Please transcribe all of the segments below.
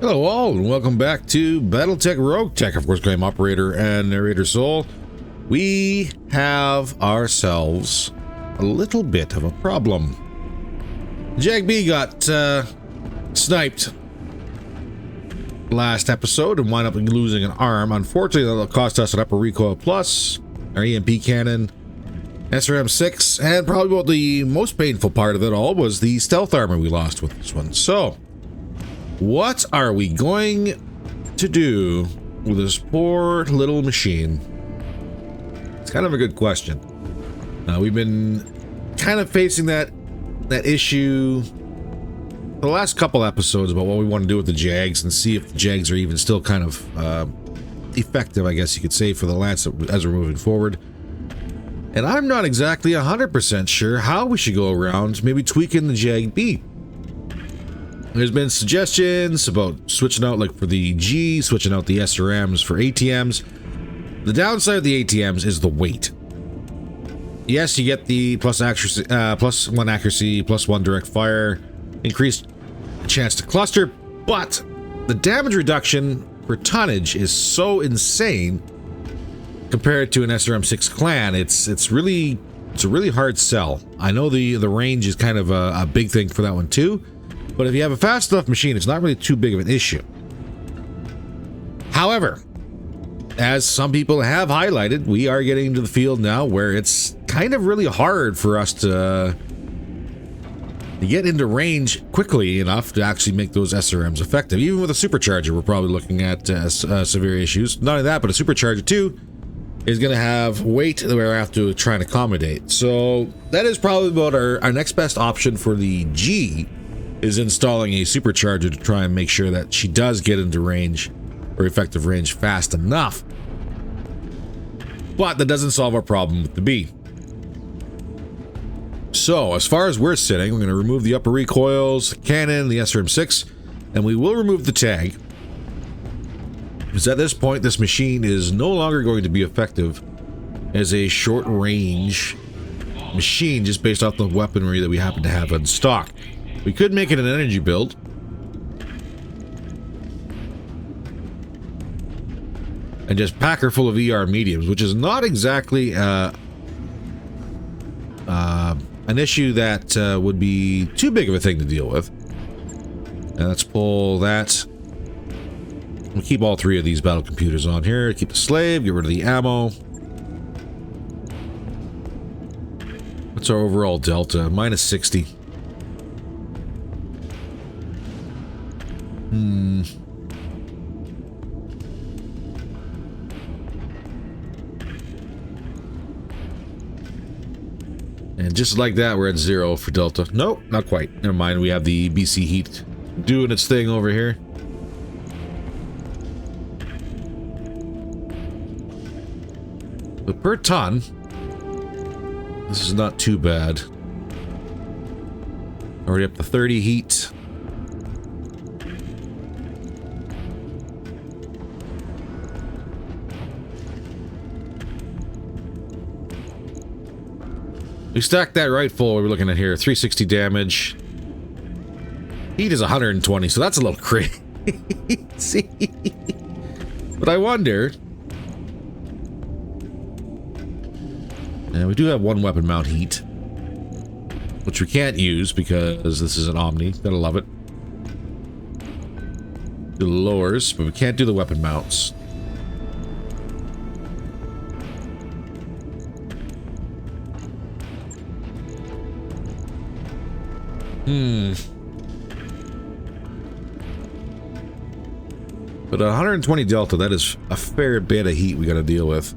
Hello all, and welcome back to BattleTech RogueTech, of course, game operator and narrator Soul. We have ourselves a little bit of a problem. Jag B got sniped last episode and wound up losing an arm. Unfortunately, that'll cost us an upper recoil plus, our EMP cannon, SRM-6, and probably about the most painful part of it all was the stealth armor we lost with this one. So, what are we going to do with this poor little machine? It's kind of a good question. We've been kind of facing that issue for the last couple episodes about what we want to do with the Jags and see if the Jags are even still kind of effective, I guess you could say, for the Lance as we're moving forward. And I'm not exactly 100% sure how we should go around maybe tweaking the Jag B. There's been suggestions about switching out, like for the G, switching out the SRMs for ATMs. The downside of the ATMs is the weight. Yes, you get the plus accuracy, +1 accuracy, +1 direct fire, increased chance to cluster, but the damage reduction per tonnage is so insane compared to an SRM-6 clan. It's a really hard sell. I know the range is kind of a big thing for that one too. But if you have a fast enough machine, it's not really too big of an issue. However, as some people have highlighted, we are getting into the field now where it's kind of really hard for us to get into range quickly enough to actually make those SRMs effective. Even with a supercharger, we're probably looking at severe issues. Not only that, but a supercharger too is going to have weight that we have to try and accommodate. So that is probably about our next best option for the G, is installing a supercharger to try and make sure that she does get into range or effective range fast enough. But that doesn't solve our problem with the B. So as far as we're sitting, we're going to remove the upper recoils, the cannon, the SRM-6, and we will remove the tag. Because at this point, this machine is no longer going to be effective as a short range machine just based off the weaponry that we happen to have in stock. We could make it an energy build. And just pack her full of ER mediums, which is not exactly an issue that would be too big of a thing to deal with. And let's pull that. We'll keep all three of these battle computers on here. Keep the slave, get rid of the ammo. What's our overall delta? Minus 60. And just like that, we're at 0 for Delta. Nope, not quite. Never mind, we have the BC heat doing its thing over here. But per ton, this is not too bad. Already up to 30 heat. We stacked that right full. We're looking at here 360 damage. Heat is 120, so that's a little crazy. But I wonder. And we do have one weapon mount heat, which we can't use because this is an Omni. Gotta love it. Do the lowers, but we can't do the weapon mounts. But 120 delta, that is a fair bit of heat we got to deal with.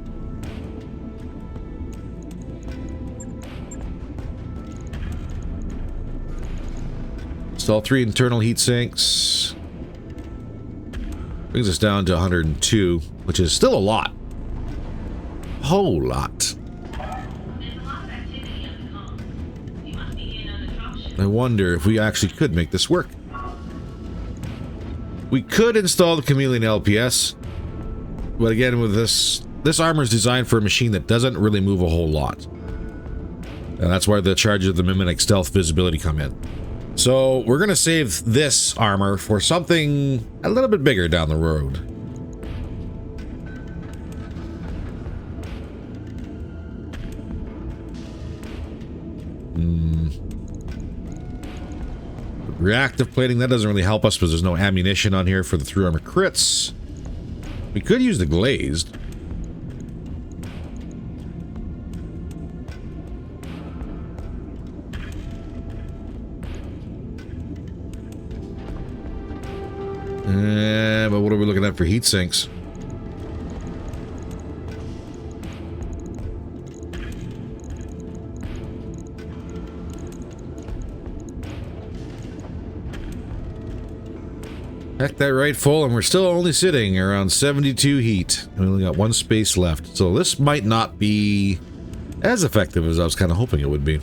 Install 3 internal heat sinks. Brings us down to 102, which is still a lot. A whole lot. I wonder if we actually could make this work. We could install the Chameleon LPS, but again, with this armor is designed for a machine that doesn't really move a whole lot. And that's why the charge of the Mimic Stealth visibility come in. So we're going to save this armor for something a little bit bigger down the road. Reactive plating, that doesn't really help us because there's no ammunition on here for the through armor crits. We could use the glazed. But what are we looking at for heat sinks? Heck, that right full, and we're still only sitting around 72 heat. We only got one space left, so this might not be as effective as I was kind of hoping it would be.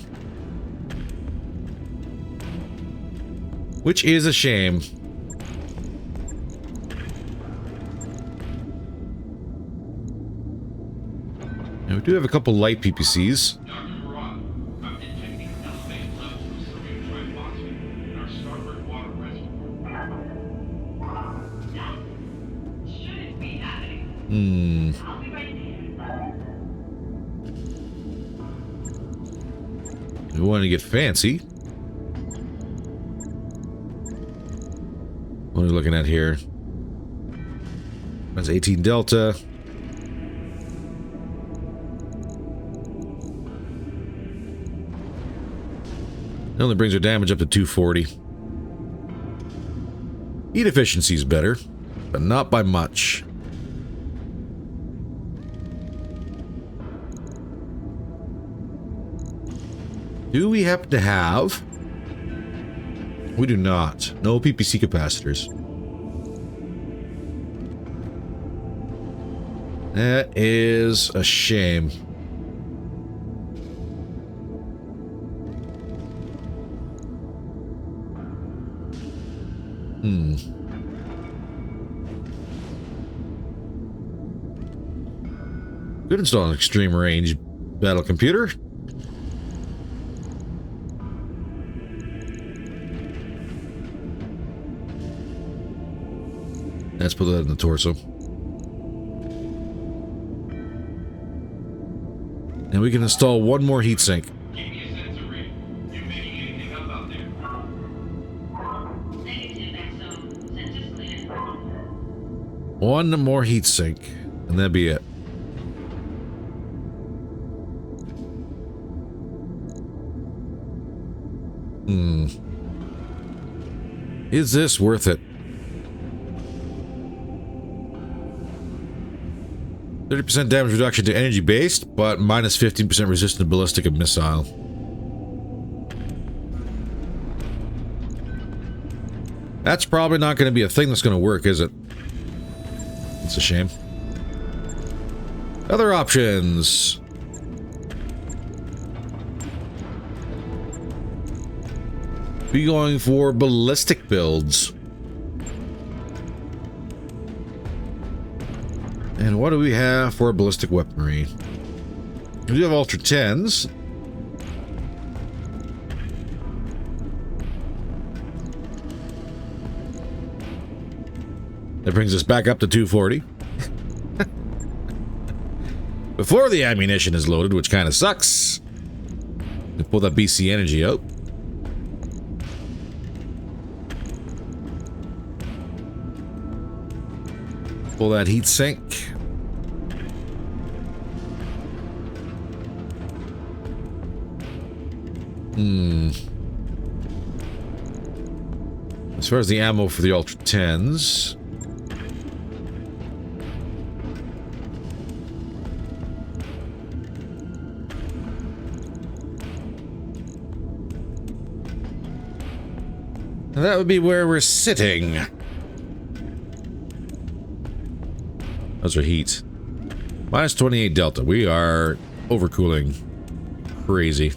Which is a shame. And we do have a couple light PPCs. We want to get fancy. What are we looking at here? That's 18 Delta. It only brings our damage up to 240. Heat efficiency is better, but not by much. Do we happen to have? We do not. No PPC capacitors. That is a shame. Could install an extreme range battle computer. Let's put that in the torso. And we can install one more heatsink. One more heatsink, and that'd be it. Is this worth it? 30% damage reduction to energy based, but minus 15% resistant to ballistic and missile. That's probably not going to be a thing that's going to work, is it? It's a shame. Other options. Be going for ballistic builds. And what do we have for ballistic weaponry? We do have Ultra 10s. That brings us back up to 240. Before the ammunition is loaded, which kind of sucks. We pull that BC energy out. Pull that heat sink. As far as the ammo for the Ultra 10s. That would be where we're sitting. Those are heat. Minus 28 Delta. We are overcooling. Crazy.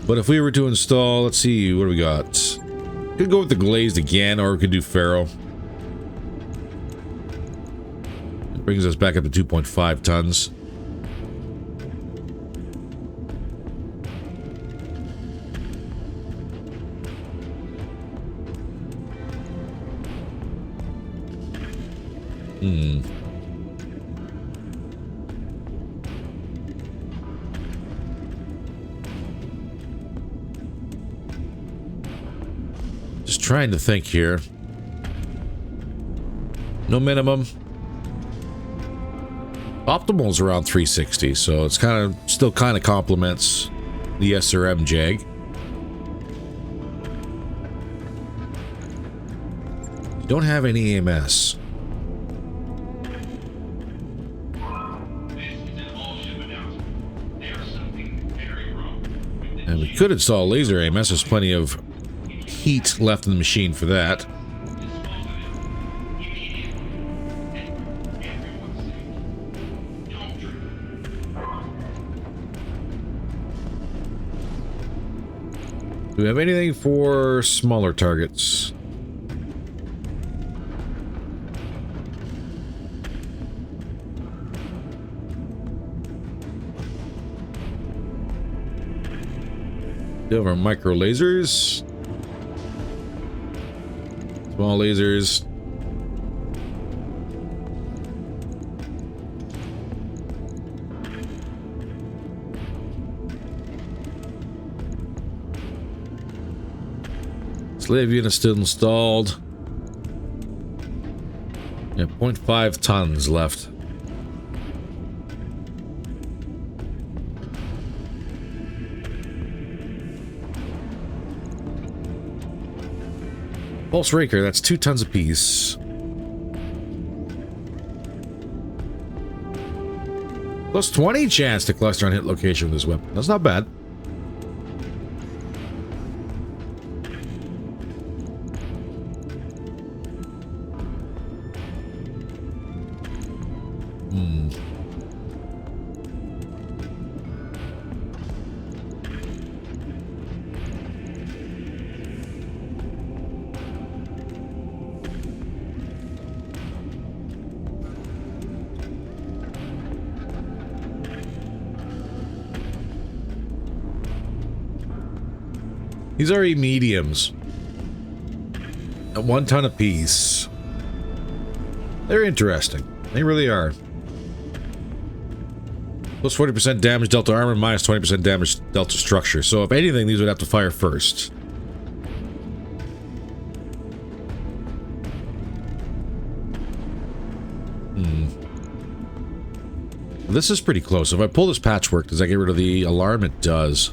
But if we were to install, let's see, what do we got? Could go with the glazed again, or we could do ferro. It brings us back up to 2.5 tons. Just trying to think here. No minimum. Optimal's around 360, so it's still kind of complements the SRM Jag. You don't have any EMS. And we could install laser EMS. There's plenty of heat left in the machine for that. Do we have anything for smaller targets? We have our micro lasers. Small lasers. Slave unit still installed. Yeah, 0.5 tons left. Pulse Raker, that's 2 tons apiece. Plus 20 chance to cluster on hit location with this weapon. That's not bad. These are mediums. At 1 ton apiece. They're interesting. They really are. Plus 40% damage delta armor, minus 20% damage delta structure. So if anything, these would have to fire first. This is pretty close. If I pull this patchwork, does that get rid of the alarm? It does.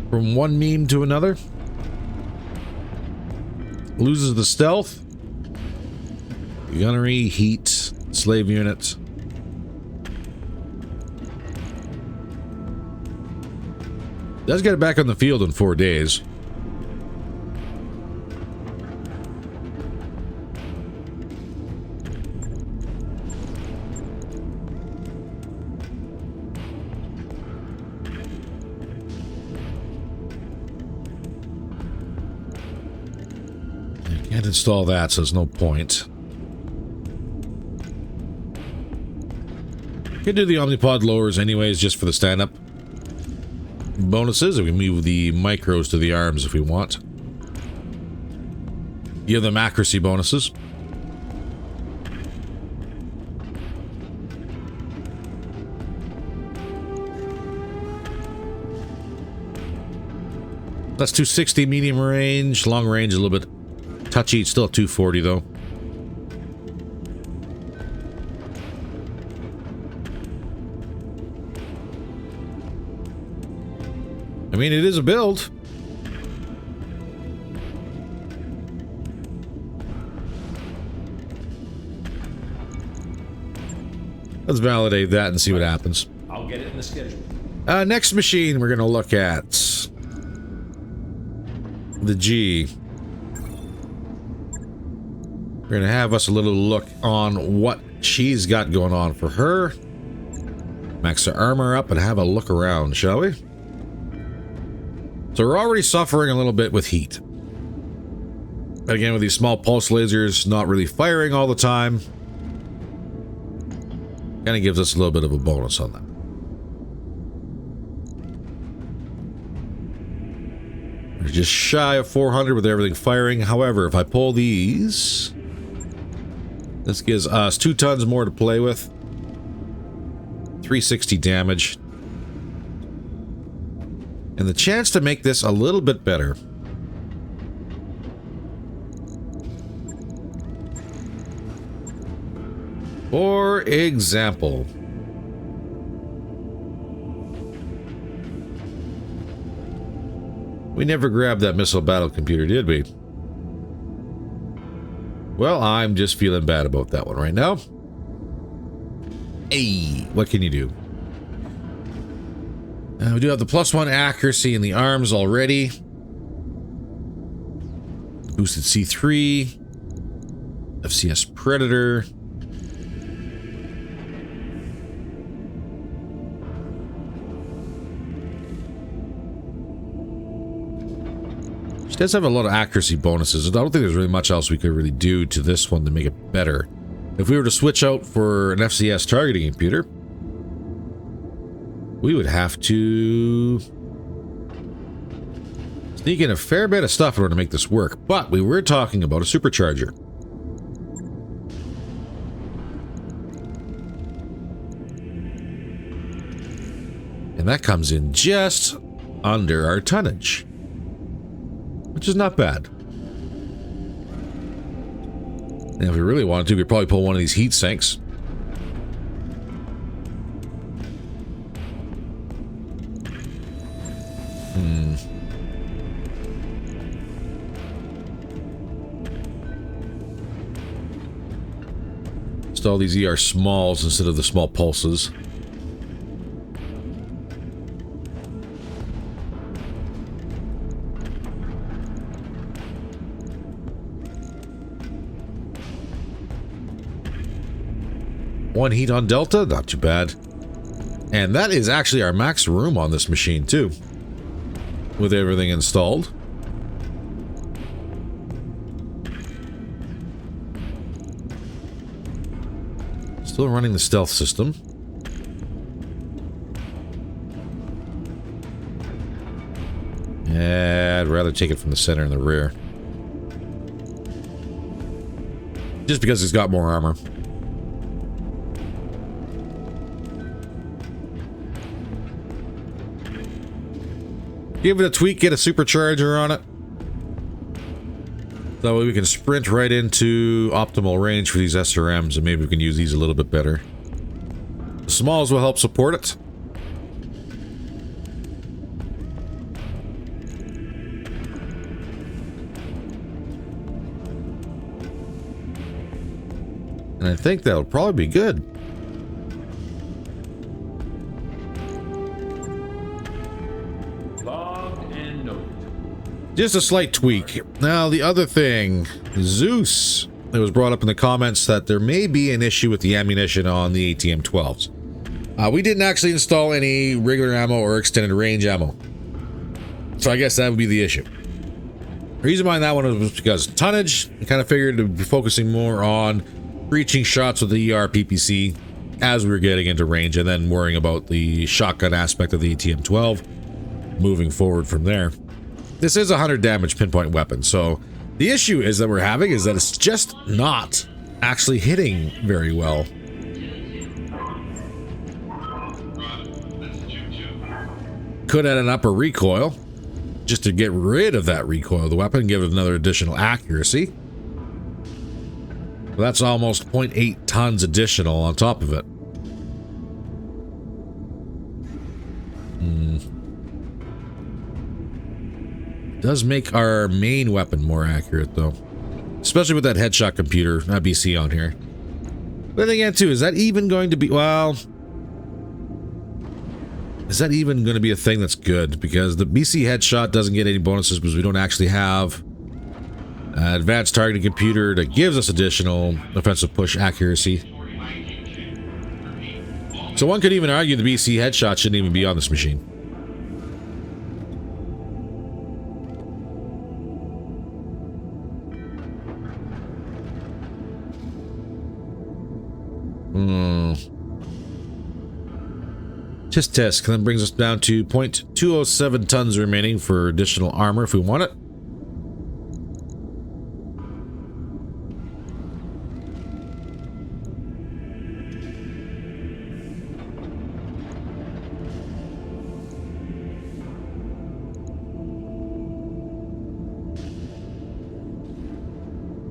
From one meme to another. Loses the stealth. Gunnery, heat, slave unit. Does get it back on the field in 4 days. Can't install that, so there's no point. Can do the Omnipod lowers anyways, just for the stand-up bonuses. We can move the micros to the arms if we want. You have the accuracy bonuses. That's 260 medium range, long range a little bit touchy. It's still at 240 though. I mean, it is a build. Let's validate that and see what happens. I'll get it in the schedule. Next machine we're going to look at. The G. We're going to have us a little look on what she's got going on for her. Max her armor up and have a look around, shall we? So we're already suffering a little bit with heat. Again, with these small pulse lasers not really firing all the time. Kind of gives us a little bit of a bonus on that. We're just shy of 400 with everything firing. However, if I pull these, this gives us 2 tons more to play with. 360 damage. And the chance to make this a little bit better. For example, we never grabbed that missile battle computer, did we? Well, I'm just feeling bad about that one right now. Hey, what can you do? We do have the +1 accuracy in the arms already. Boosted C3. FCS Predator. She does have a lot of accuracy bonuses. I don't think there's really much else we could really do to this one to make it better. If we were to switch out for an FCS targeting computer, we would have to sneak in a fair bit of stuff in order to make this work. But we were talking about a supercharger. And that comes in just under our tonnage, which is not bad. And if we really wanted to, we'd probably pull one of these heat sinks. Install these ER smalls instead of the small pulses. One heat on Delta, not too bad. And that is actually our max room on this machine too, with everything installed. Still running the stealth system. Yeah, I'd rather take it from the center and the rear. Just because it's got more armor. Give it a tweak, get a supercharger on it. That way we can sprint right into optimal range for these SRMs, and maybe we can use these a little bit better. The smalls will help support it. And I think that'll probably be good. Just a slight tweak. Now, the other thing, Zeus, it was brought up in the comments that there may be an issue with the ammunition on the ATM-12s. We didn't actually install any regular ammo or extended range ammo. So I guess that would be the issue. The reason behind that one was because tonnage. I kind of figured to be focusing more on reaching shots with the ER PPC as we were getting into range, and then worrying about the shotgun aspect of the ATM-12 moving forward from there. This is a 100 damage pinpoint weapon, so the issue is that we're having is that it's just not actually hitting very well. Could add an upper recoil just to get rid of that recoil of the weapon and give it another additional accuracy. But that's almost 0.8 tons additional on top of it. Does make our main weapon more accurate, though. Especially with that headshot computer, not BC on here. But then again, too, is that even going to be... Well... Is that even going to be a thing that's good? Because the BC headshot doesn't get any bonuses because we don't actually have an advanced targeting computer that gives us additional offensive push accuracy. So one could even argue the BC headshot shouldn't even be on this machine. Test. And then brings us down to 0.207 tons remaining for additional armor if we want it.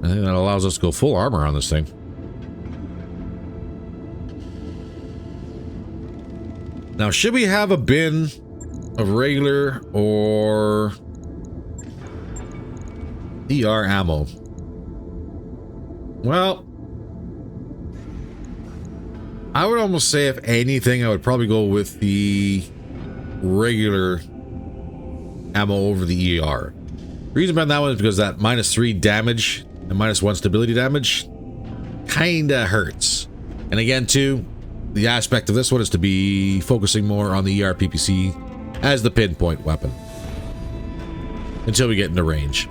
I think that allows us to go full armor on this thing. Now, should we have a bin of regular or ER ammo? Well, I would almost say, if anything, I would probably go with the regular ammo over the ER. The reason behind that one is because that -3 damage and -1 stability damage kinda hurts. And again, too, the aspect of this one is to be focusing more on the ER PPC as the pinpoint weapon until we get into range.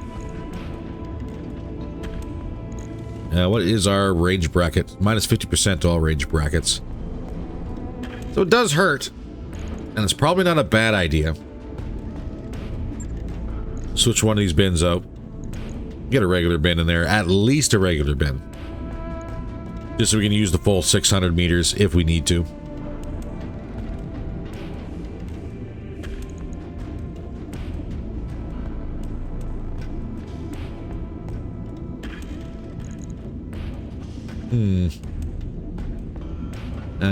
What is our range bracket? -50% to all range brackets. So it does hurt, and it's probably not a bad idea. Switch one of these bins out. Get a regular bin in there, at least a regular bin. Just so we can use the full 600 meters if we need to.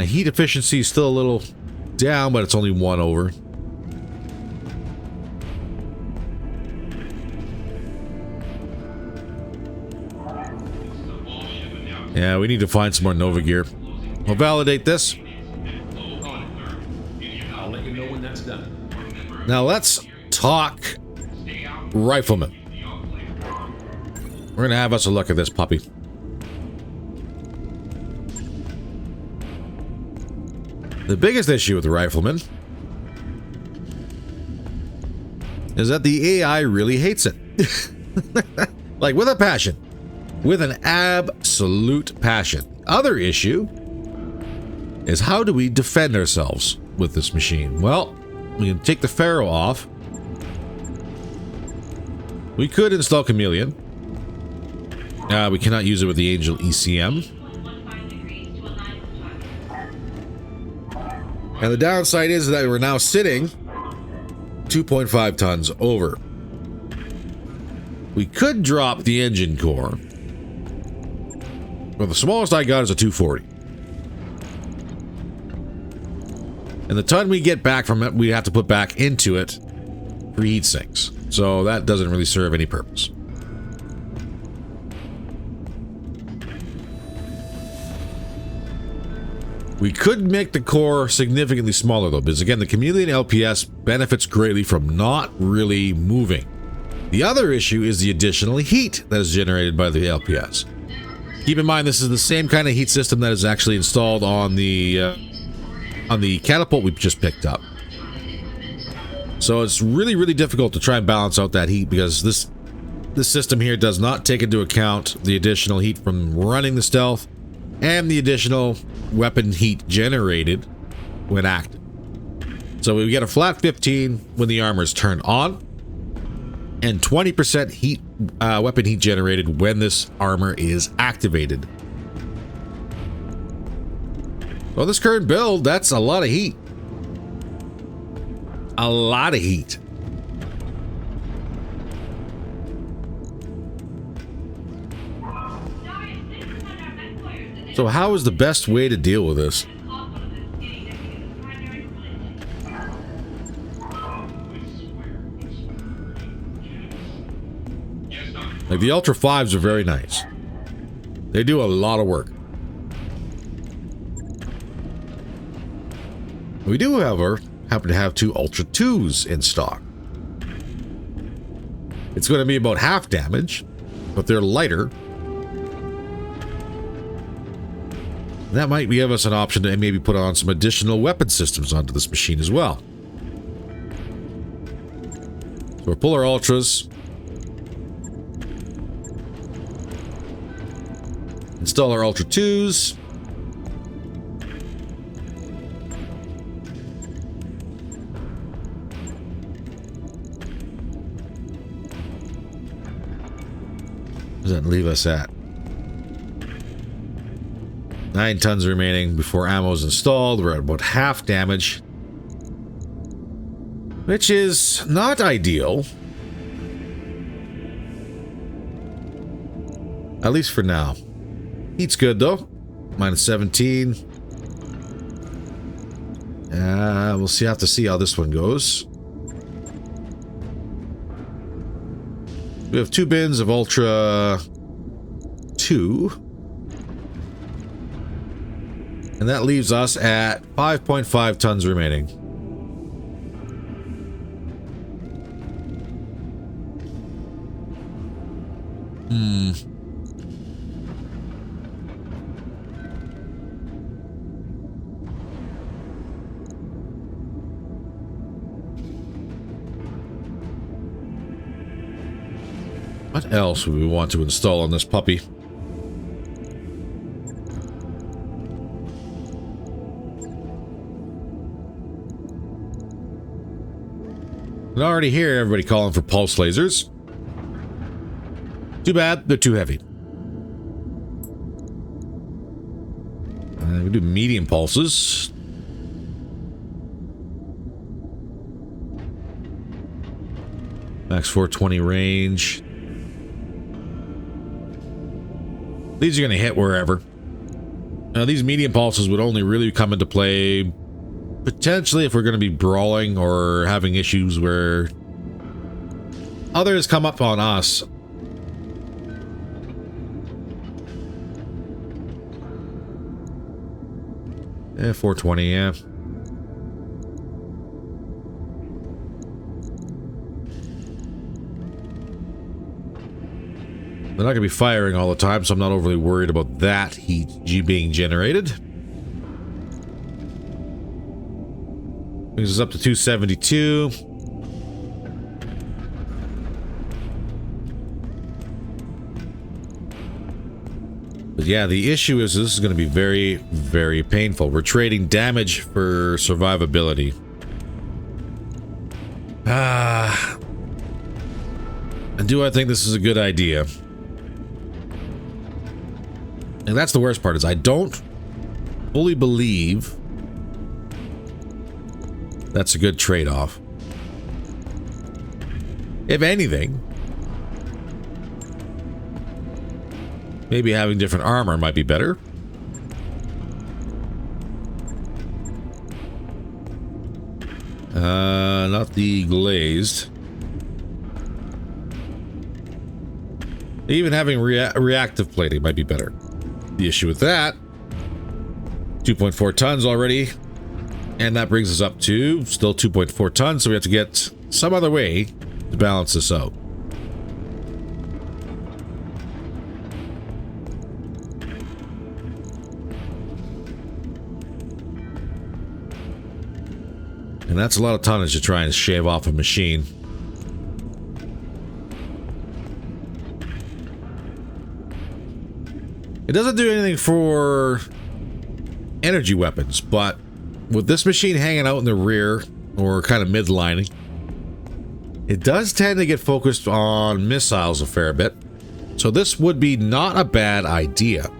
Heat efficiency is still a little down, but it's only 1 over. Yeah, we need to find some more Nova gear. We'll validate this. I'll let you know when that's done. Now let's talk rifleman. We're gonna have us a look at this puppy. The biggest issue with the rifleman is that the AI really hates it. Like, with a passion. With an absolute passion. Other issue is, how do we defend ourselves with this machine? Well, we can take the Pharaoh off. We could install Chameleon. We cannot use it with the Angel ECM. And the downside is that we're now sitting 2.5 tons over. We could drop the engine core. Well, the smallest I got is a 240. And the ton we get back from it, we have to put back into it for heat sinks. So that doesn't really serve any purpose. We could make the core significantly smaller, though, because again, the Chameleon LPS benefits greatly from not really moving. The other issue is the additional heat that is generated by the LPS. Keep in mind, this is the same kind of heat system that is actually installed on the catapult we just picked up. So it's really, really difficult to try and balance out that heat, because this system here does not take into account the additional heat from running the stealth and the additional weapon heat generated when active. So we get a flat 15 when the armor is turned on, and 20% heat, weapon heat generated when this armor is activated. Well, this current build, that's a lot of heat. A lot of heat. So how is the best way to deal with this? Like, the Ultra 5s are very nice. They do a lot of work. We do, however, happen to have 2 Ultra 2s in stock. It's going to be about half damage, but they're lighter. That might give us an option to maybe put on some additional weapon systems onto this machine as well. So we'll pull our Ultras. Install our Ultra 2s. does that leave us at? 9 tons remaining before ammo is installed. We're at about half damage, which is not ideal. At least for now. Heat's good though. Minus 17. We'll see. Have to see how this one goes. We have 2 bins of Ultra 2. And that leaves us at 5.5 tons remaining. What else would we want to install on this puppy? I already hear everybody calling for pulse lasers. Too bad, they're too heavy. We do medium pulses. Max 420 range. These are going to hit wherever. Now, these medium pulses would only really come into play potentially if we're going to be brawling or having issues where others come up on us. Yeah, 420, yeah. They're not going to be firing all the time, so I'm not overly worried about that heat being generated. Brings us up to 272. But yeah, the issue is this is going to be very, very painful. We're trading damage for survivability. And do I think this is a good idea? And that's the worst part, is I don't fully believe that's a good trade-off. If anything, maybe having different armor might be better. Not the glazed. Even having reactive plating might be better. The issue with that, 2.4 tons already, and that brings us up to still 2.4 tons, so we have to get some other way to balance this out. And that's a lot of tonnage to try and shave off a machine. It doesn't do anything for energy weapons, but with this machine hanging out in the rear, or kind of midlining, it does tend to get focused on missiles a fair bit. So this would be not a bad idea.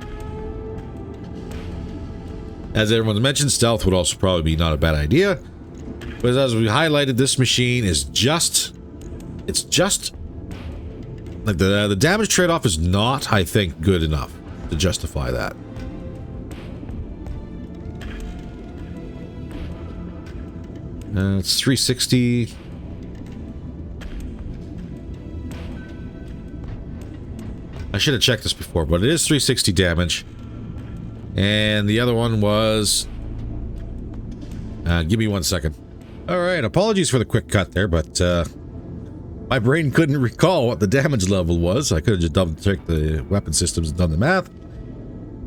As everyone's mentioned, stealth would also probably be not a bad idea. But as we highlighted, this machine is just... It's just... Like, the damage trade-off is not, I think, good enough to justify that. It's 360. I should have checked this before, but it is 360 damage. And the other one was... give me 1 second. Alright, apologies for the quick cut there, but my brain couldn't recall what the damage level was. I could have just double-checked the weapon systems and done the math.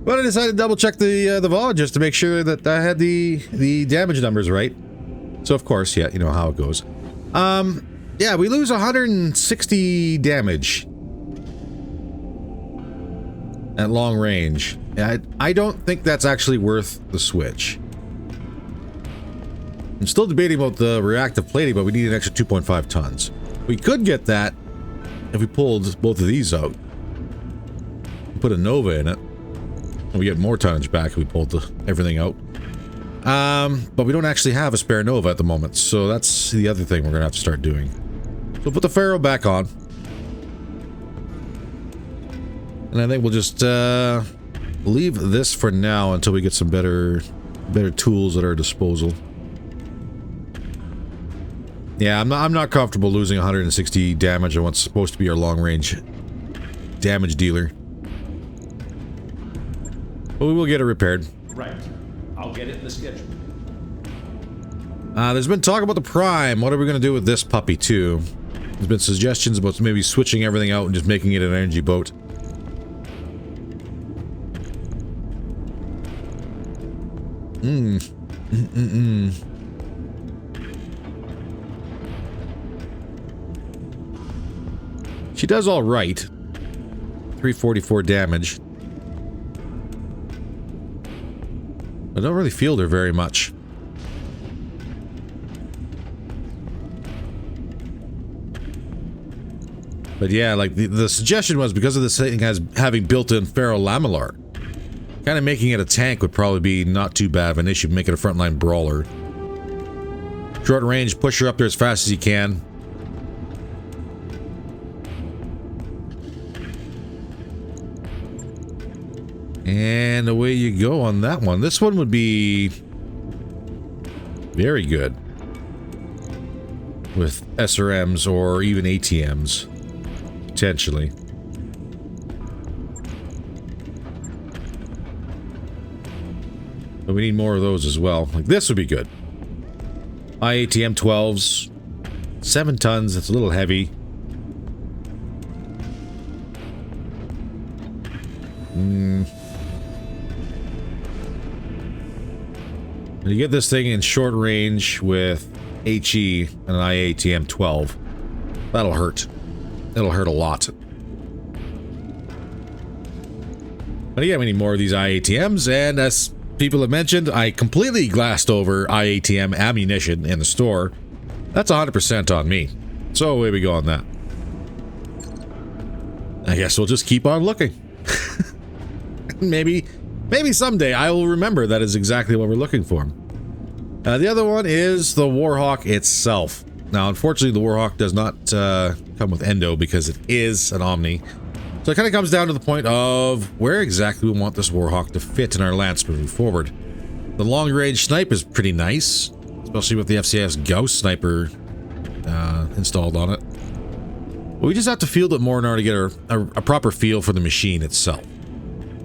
But I decided to double-check the VOD just to make sure that I had the damage numbers right. So, of course, yeah, you know how it goes. Yeah, we lose 160 damage at long range. I don't think that's actually worth the switch. I'm still debating about the reactive plating, but we need an extra 2.5 tons. We could get that if we pulled both of these out. put a Nova in it. And we get more tonnage back if we pull everything out. But we don't actually have a spare Nova at the moment, so that's the other thing we're going to have to start doing. So put the Pharaoh back on. And I think we'll just leave this for now until we get some better tools at our disposal. Yeah, I'm not comfortable losing 160 damage on what's supposed to be our long-range damage dealer. But we will get it repaired. Right. I'll get it in the schedule. There's been talk about the Prime. What are we going to do with this puppy, too? There's been suggestions about maybe switching everything out and just making it an energy boat. She does all right. 344 damage. I don't really feel her very much. But yeah, like the suggestion was because of this thing having built-in ferrolamellar, kind of making it a tank would probably be not too bad of an issue. Make it a frontline brawler. Short range, push her up there as fast as you can. And away you go on that one. This one would be very good with SRMs or even ATMs, potentially. But we need more of those as well. Like this would be good. IATM 12s, 7 tons. That's a little heavy. You get this thing in short range with HE and an IATM 12. That'll hurt. It'll hurt a lot. But yeah, we need more of these IATMs, and as people have mentioned, I completely glassed over IATM ammunition in the store. That's 100% on me. So away we go on that. I guess we'll just keep on looking. Maybe someday I will remember that is exactly what we're looking for. The other one is the Warhawk itself. Now, unfortunately, the Warhawk does not come with endo because it is an Omni. So it kind of comes down to the point of where exactly we want this Warhawk to fit in our lance moving forward. The long-range snipe is pretty nice, especially with the FCS Gauss sniper installed on it. But we just have to field it more in order to get a proper feel for the machine itself.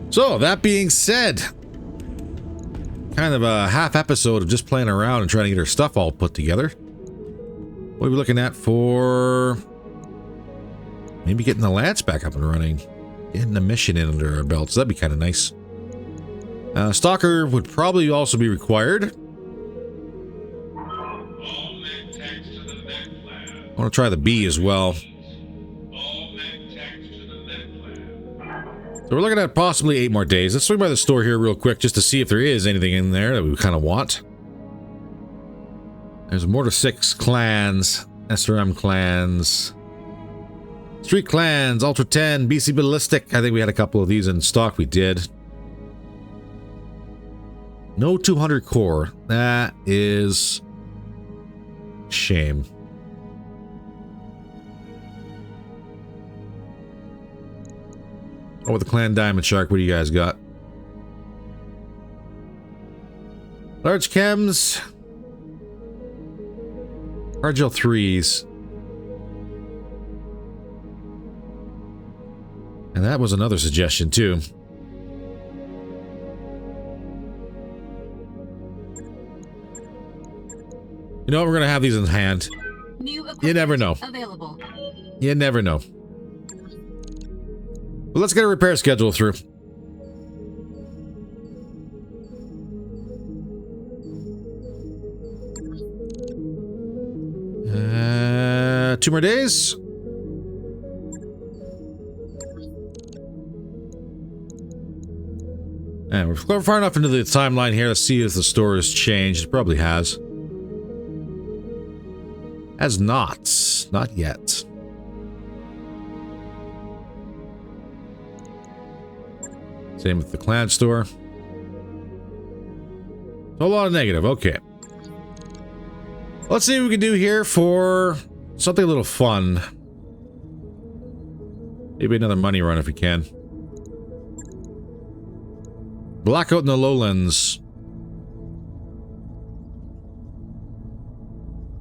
So, that being said, kind of a half episode of just playing around and trying to get our stuff all put together. What are we looking at for maybe getting the lance back up and running? Getting a mission in under our belts. That'd be kind of nice. Stalker would probably also be required. I want to try the B as well. So we're looking at possibly 8 more days. Let's swing by the store here real quick just to see if there is anything in there that we kind of want. There's Mortar 6 clans, SRM clans, Street clans, Ultra 10, BC Ballistic. I think we had a couple of these in stock. We did. No 200 core. That is a shame. Oh, with the Clan Diamond Shark, what do you guys got? Large chems. Argel 3s. And that was another suggestion, too. You know what? We're going to have these in hand. You never know. Available. You never know. But let's get a repair schedule through. 2 more days. And we're far enough into the timeline here to see if the store has changed. It probably has. Has not. Not yet. Same with the clan store. A lot of negative. Okay. Let's see what we can do here for something a little fun. Maybe another money run if we can. Blackout in the lowlands.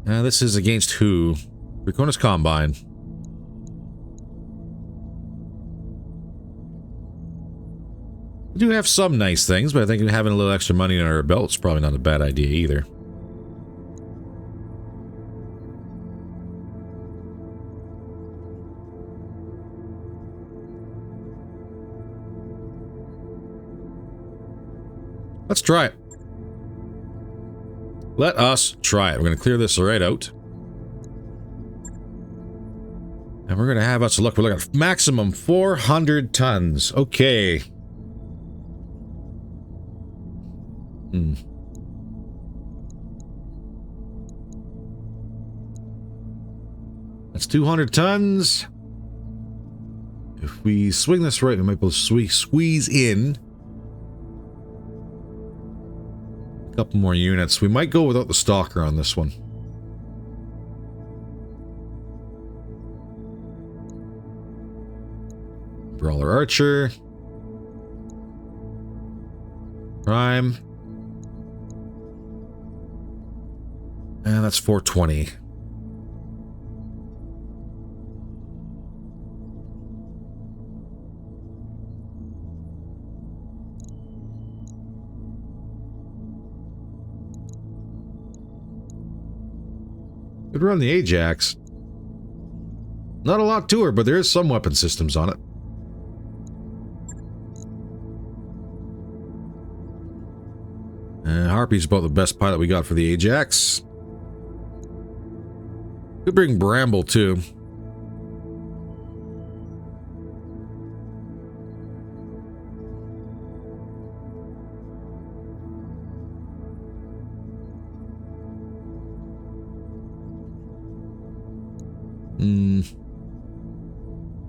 This is against who? Draconis Combine. We do have some nice things, but I think having a little extra money in our belt is probably not a bad idea either. Let's try it. Let us try it. We're going to clear this right out. And we're going to have us a look. We're looking at maximum 400 tons. Okay. That's 200 tons. If we swing this right, we might be able to squeeze in a couple more units. We might go without the stalker on this one. Brawler Archer. Prime. And that's 420. Could run the Ajax. Not a lot to her, but there is some weapon systems on it. Harpy's about the best pilot we got for the Ajax. Could bring Bramble too.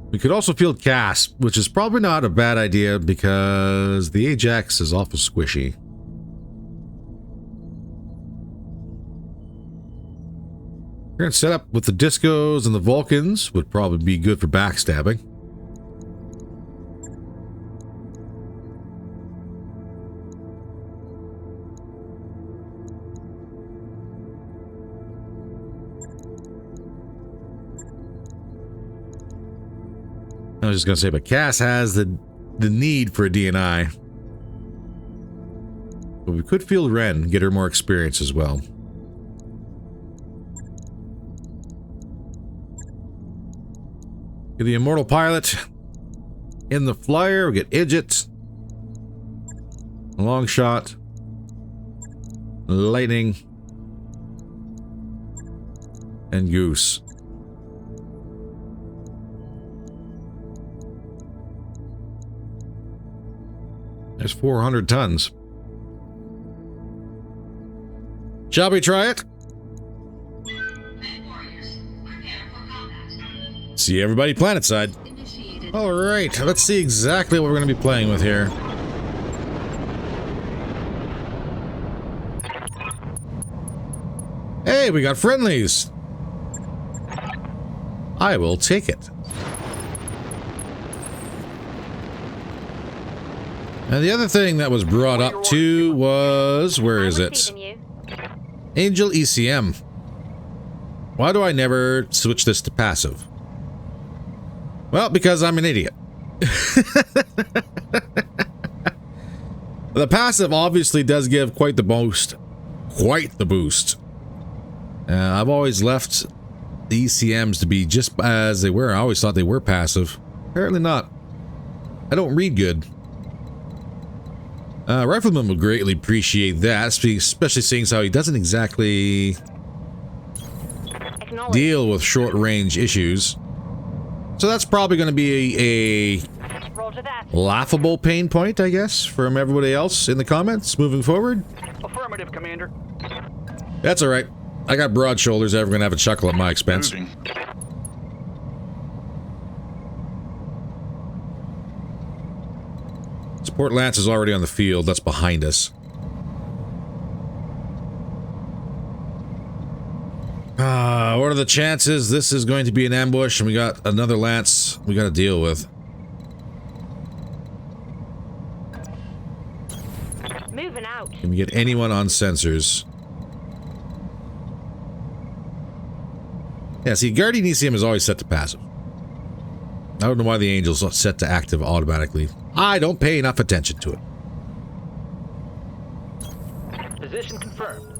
We could also field Cass, which is probably not a bad idea because the Ajax is awful squishy. We're going to set up with the Discos and the Vulcans. Would probably be good for backstabbing. I was just going to say, but Cass has the need for a DNI. But we could field Ren, get her more experience as well. Get the Immortal Pilot in the Flyer. We get Idjit, Long Shot, Lightning, and Goose. There's 400 tons. Shall we try it? See everybody planetside. Alright, let's see exactly what we're going to be playing with here. Hey, we got friendlies. I will take it. And the other thing that was brought up too was, where is it? Angel ECM. Why do I never switch this to passive? Well, because I'm an idiot. The passive obviously does give quite the boost. Quite the boost. I've always left the ECMs to be just as they were. I always thought they were passive. Apparently not. I don't read good. Rifleman would greatly appreciate that, especially seeing how he doesn't exactly deal with short-range issues. So that's probably going to be a laughable pain point, I guess, from everybody else in the comments moving forward. Affirmative, Commander. That's all right. I got broad shoulders. Everyone's going to have a chuckle at my expense. Moving. Let's Fort Lance is already on the field. That's behind us. What are the chances this is going to be an ambush and we got another Lance we got to deal with? Moving out. Can we get anyone on sensors? Yeah, see, Guardian ECM is always set to passive. I don't know why the Angel's not set to active automatically. I don't pay enough attention to it. Position confirmed.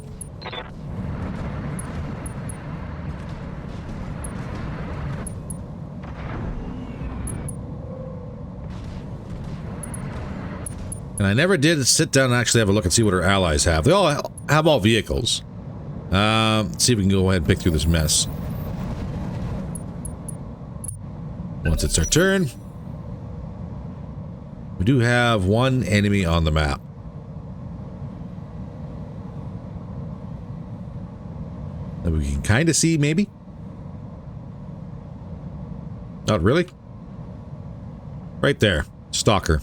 And I never did sit down and actually have a look and see what our allies have. They all have all vehicles. Let's see if we can go ahead and pick through this mess. Once it's our turn, we do have one enemy on the map. That we can kind of see, maybe? Not really? Right there. Stalker.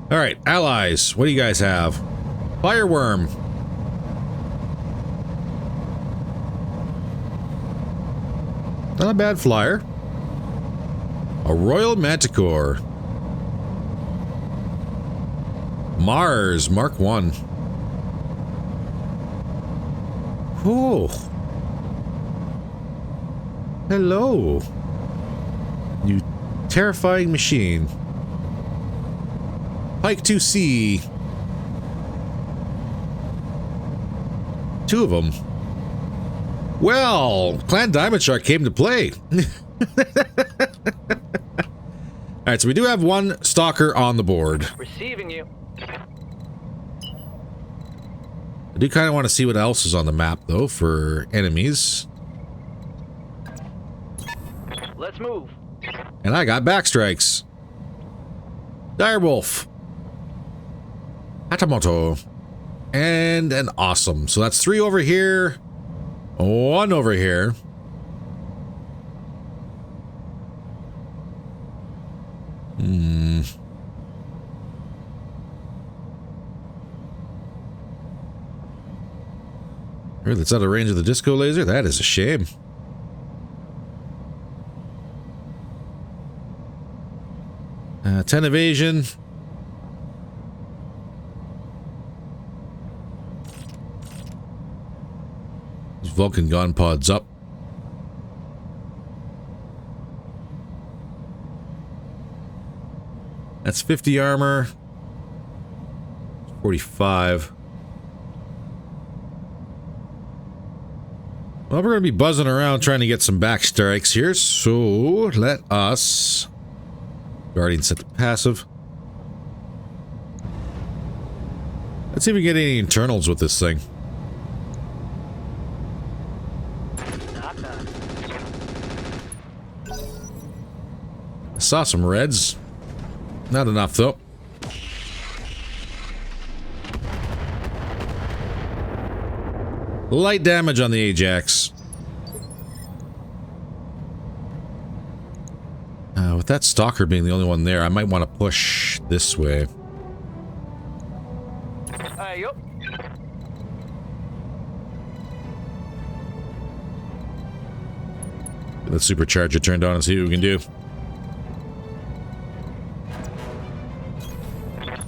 Alright, allies. What do you guys have? Fireworm. Not a bad flyer. A Royal Manticore. Mars Mark 1. Oh. Hello. You terrifying machine. Pike 2C. Two of them. Well, Clan Diamond Shark came to play. Alright, so we do have one stalker on the board. Receiving you. I do kind of want to see what else is on the map, though, for enemies. Let's move. And I got backstrikes. Direwolf. Hatamoto. And an awesome. So that's 3 over here. 1 over here. Really, that's out of range of the disco laser? That is a shame. Uh, 10 evasion. Vulcan gun pods up. That's 50 armor. 45. Well, we're going to be buzzing around trying to get some back strikes here, so let us... Guardian set to passive. Let's see if we get any internals with this thing. I saw some reds. Not enough, though. Light damage on the Ajax. With that stalker being the only one there, I might want to push this way. Yup. Get the supercharger turned on and see what we can do.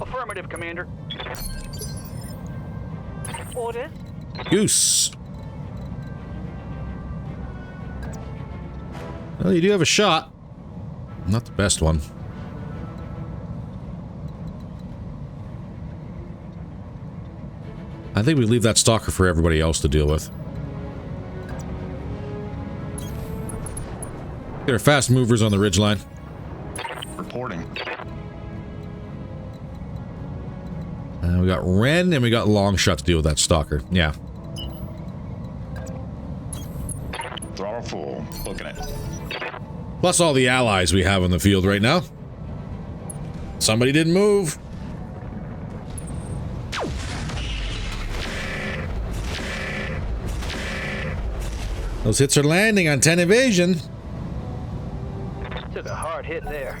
Affirmative, Commander. Orders. Goose. Well, you do have a shot. Not the best one. I think we leave that stalker for everybody else to deal with. There are fast movers on the ridgeline. Reporting. We got Ren and we got Longshot to deal with that stalker. Yeah. Throttle full. Booking it. Plus all the allies we have in the field right now. Somebody didn't move. Those hits are landing on 10 evasion. Took a hard hard hit there.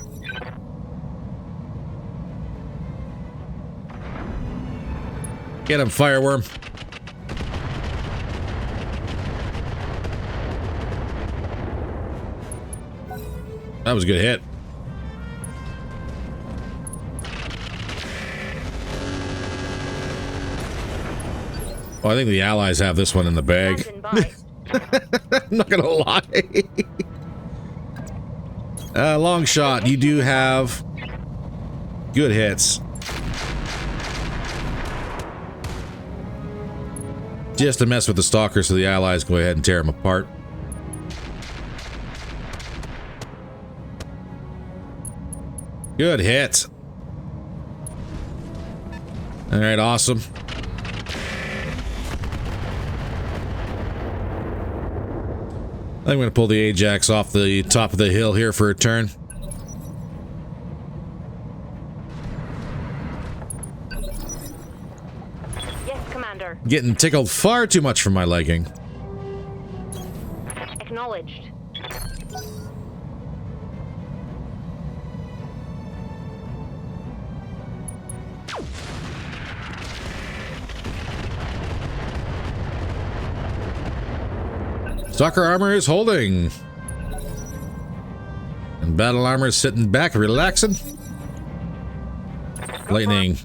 Get him, fireworm. That was a good hit. Oh, I think the Allies have this one in the bag. Standing by. I'm not gonna lie. Long shot, you do have good hits. Just to mess with the stalker so the Allies go ahead and tear them apart. Good hit. All right, awesome. I'm going to pull the Ajax off the top of the hill here for a turn. Yes, Commander. Getting tickled far too much for my liking. Acknowledged. Stalker armor is holding. And battle armor is sitting back, relaxing. Lightning.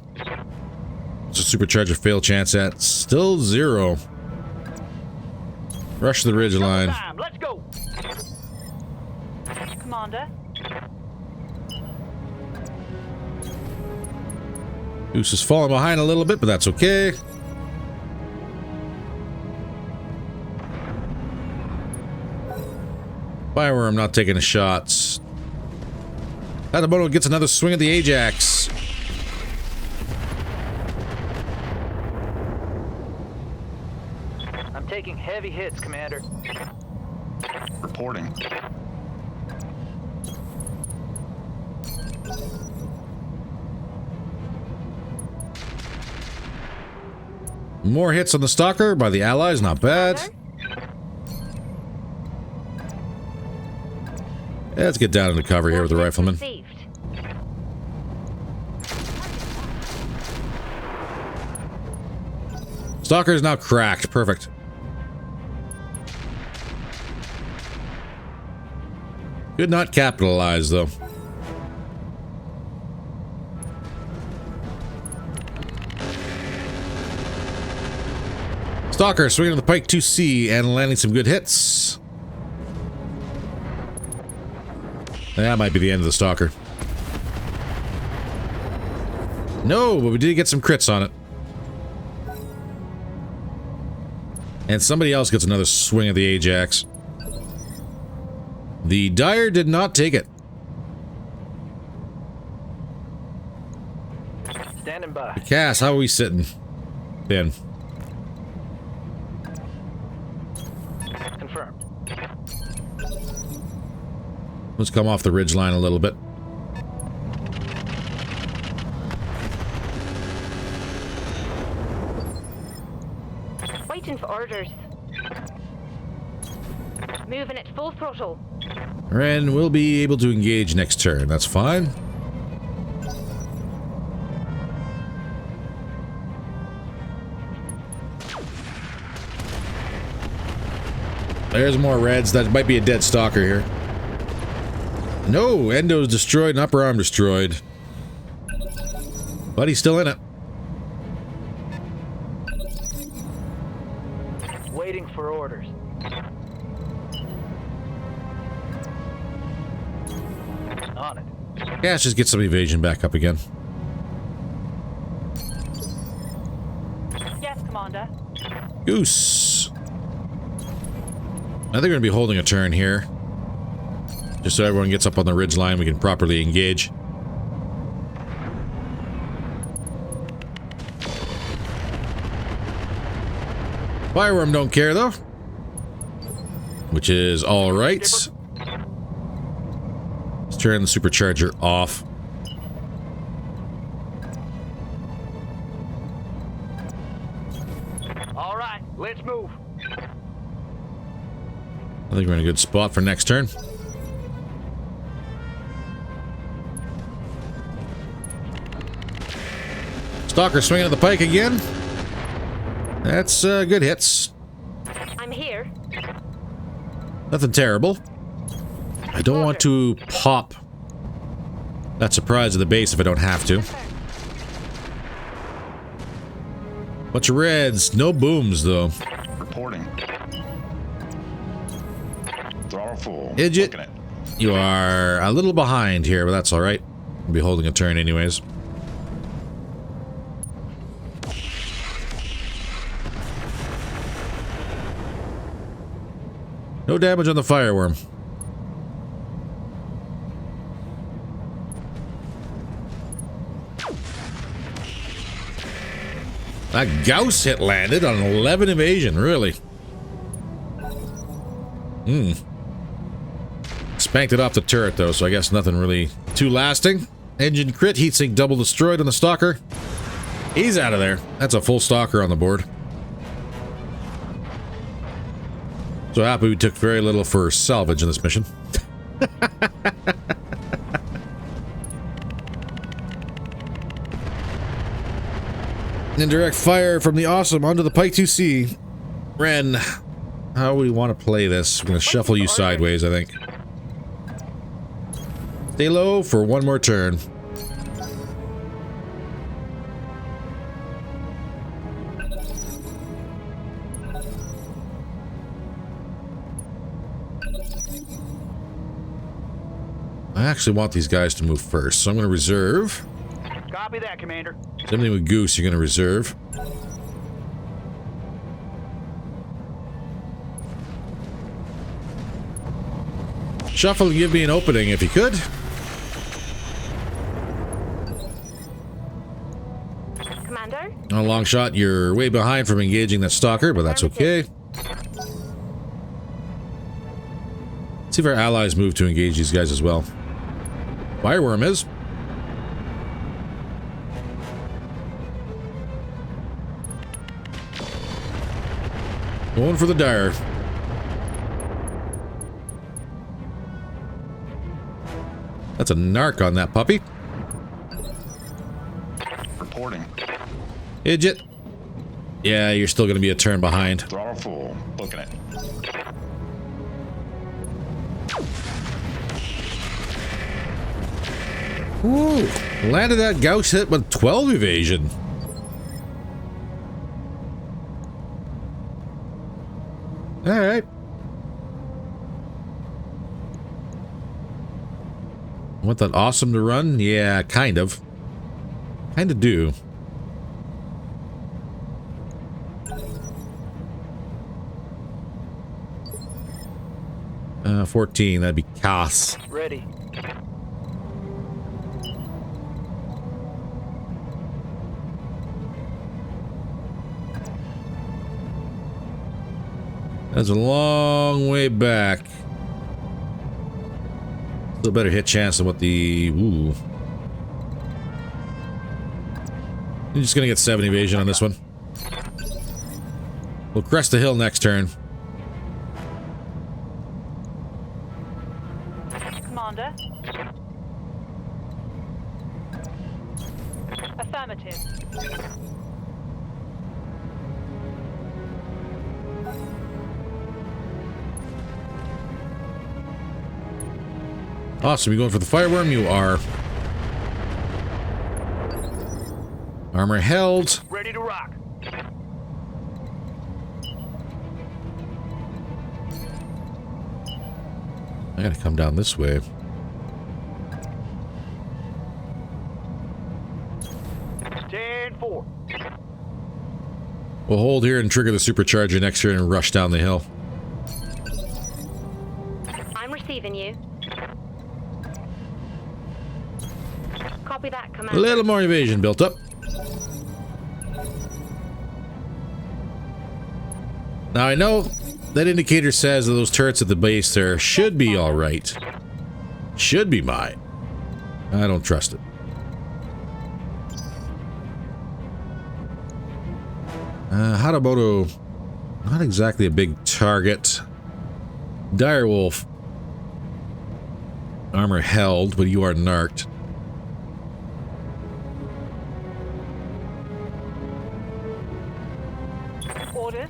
What's a supercharger fail chance at? Still 0. Rush the ridge line. Time. Let's go. Commander. Goose is falling behind a little bit, but that's okay. Fireworm not taking the shots. Tatamoto gets another swing at the Ajax. I'm taking heavy hits, Commander. Reporting. More hits on the Stalker by the Allies, not bad. Yeah, let's get down into cover here with the rifleman. Received. Stalker is now cracked. Perfect. Could not capitalize, though. Stalker swinging the pike 2C and landing some good hits. That might be the end of the Stalker. No, but we did get some crits on it. And somebody else gets another swing at the Ajax. The Dire did not take it. Standing by. Cass, how are we sitting? Ben. Confirmed. Let's come off the ridge line a little bit. Waiting for orders. Moving at full throttle. And we'll be able to engage next turn. That's fine. There's more reds. That might be a dead Stalker here. No, Endo's destroyed and upper arm destroyed. But he's still in it. Waiting for orders. On it. Yeah, let's just get some evasion back up again. Yes, Commander. Goose. I think we're going to be holding a turn here. Just so everyone gets up on the ridge line, we can properly engage. Fireworm don't care, though. Which is alright. Let's turn the supercharger off. All right, let's move. I think we're in a good spot for next turn. Stalker swinging at the pike again. That's good hits. I'm here. Nothing terrible. I don't want to pop that surprise at the base if I don't have to. Bunch of reds, no booms though. Reporting. Throttle full. Idiot. Booking it. You are a little behind here, but that's alright. I'll be holding a turn anyways. No damage on the fireworm. That Gauss hit landed on an 11 evasion, really. Spanked it off the turret though, so I guess nothing really too lasting. Engine crit, heatsink double destroyed on the Stalker. He's out of there. That's a full Stalker on the board. So happy we took very little for salvage in this mission. Indirect fire from the awesome onto the Pike 2C. Ren, how do we want to play this? We're going to shuffle you sideways, I think. Stay low for one more turn. I actually want these guys to move first, so I'm going to reserve. Copy that, Commander. Same thing with Goose, you're going to reserve. Shuffle and give me an opening if you could. Commander? On a long shot, you're way behind from engaging that Stalker, but that's okay. See if our allies move to engage these guys as well. Fireworm is. Going for the dire. That's a narc on that puppy. Reporting. Idiot. Yeah, you're still going to be a turn behind. Throttle full. Booking it. Ooh, landed that Gauss hit with 12 evasion. Alright. Want that awesome to run? Yeah, kind of. Kind of do. 14, that'd be Cass. Ready. That's a long way back. Still better hit chance than what the... Ooh. You're just gonna get 7 evasion on this one. We'll crest the hill next turn. Commander. Affirmative. Awesome, you going for the fireworm? You are. Armor held. Ready to rock. I gotta come down this way. Stand 4. We'll hold here and trigger the supercharger next turn and rush down the hill. I'm receiving you. Copy that, A Commander. little more evasion built up. Now I know that indicator says that those turrets at the base there should be alright. Should be mine. I don't trust it. How about a... Not exactly a big target. Direwolf. Armor held, but you are narked. Orders.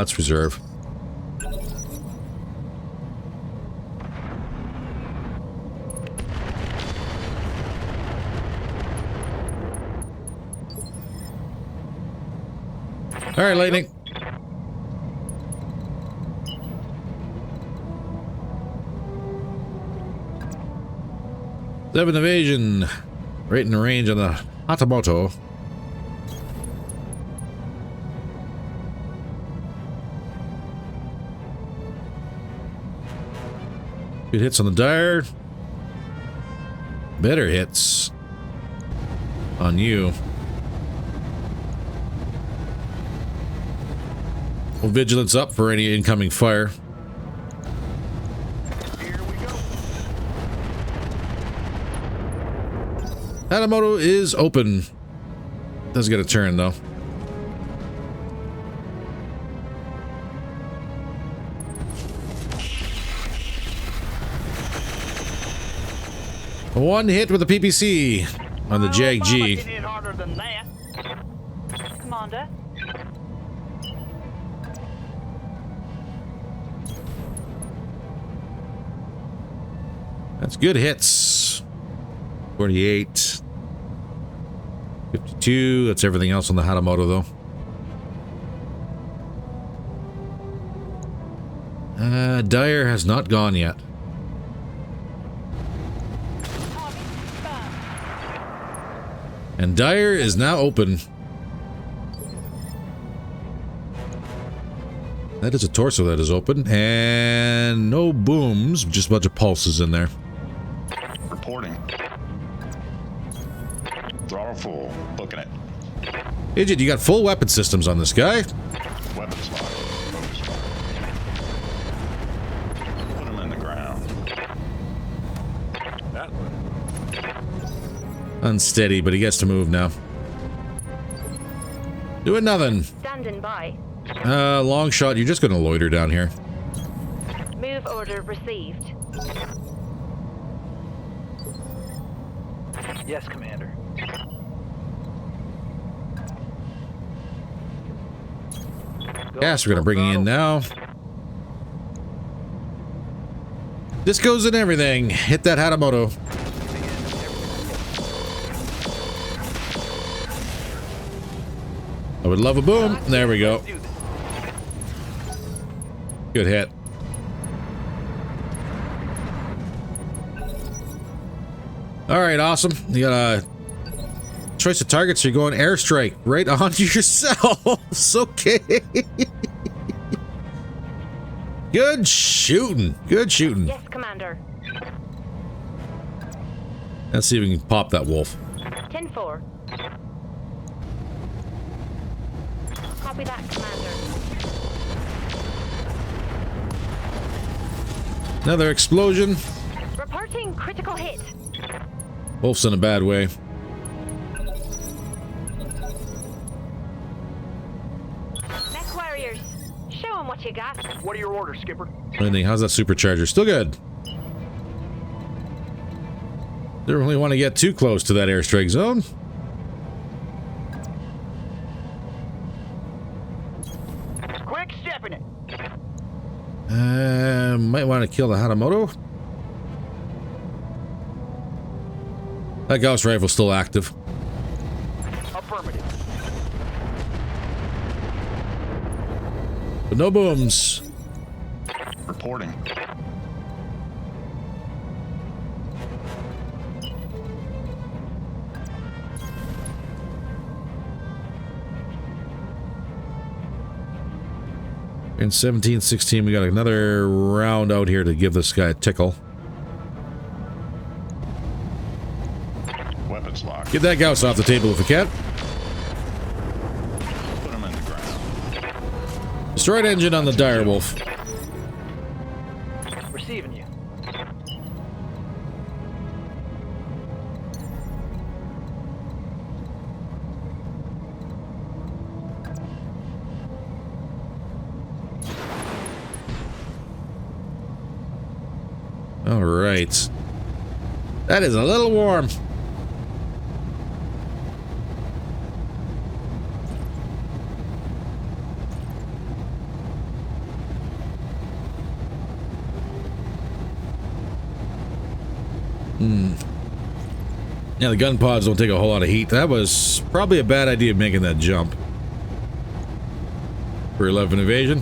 Let's reserve. All right, Lightning. Seven evasion. Right in the range on the Hatamoto. Good hits on the Dire. Better hits on you. Well, vigilance up for any incoming fire. Here we go. Hatamoto is open. Does get a turn though. One hit with the PPC on the Jag G. Mama can hit harder than that. Commander. That's good hits. 48. 52. That's everything else on the Hatamoto though. Dire has not gone yet. And Dire is now open. That is a torso that is open. And no booms, just a bunch of pulses in there. Reporting. Throttle full. Booking it. Idit, you got full weapon systems on this guy. Weapons locked. Focus fire. Put him in the ground. That way. Unsteady, but he gets to move now. Doing nothing. Standing by. Long shot, you're just gonna loiter down here. Move order received. Yes, Commander. Gas, we're gonna bring you in now. This goes in everything. Hit that Hatamoto. I would love a boom. There we go. Good hit. All right, awesome. You got a choice of targets. You're going airstrike right onto yourselves. Okay. Good shooting. Good shooting. Yes, Commander. Let's see if we can pop that wolf. 10-4. Copy that, Commander. Another explosion. Reporting critical hit. Wolf's in a bad way. Mech warriors, show them what you got. What are your orders, Skipper? Anything? How's that supercharger? Still good. Don't really want to get too close to that airstrike zone. Quick stepping it. Might want to kill the Hatamoto. That Gauss rifle's still active. Affirmative. But no booms. Reporting. In 17-16, we got another round out here to give this guy a tickle. Weapons locked. Get that Gauss off the table if we can. Put him in the ground. Destroyed engine on the Dire Wolf. Receiving you. All right. That is a little warm. Yeah, the gun pods don't take a whole lot of heat. That was probably a bad idea making that jump. For 11 evasion.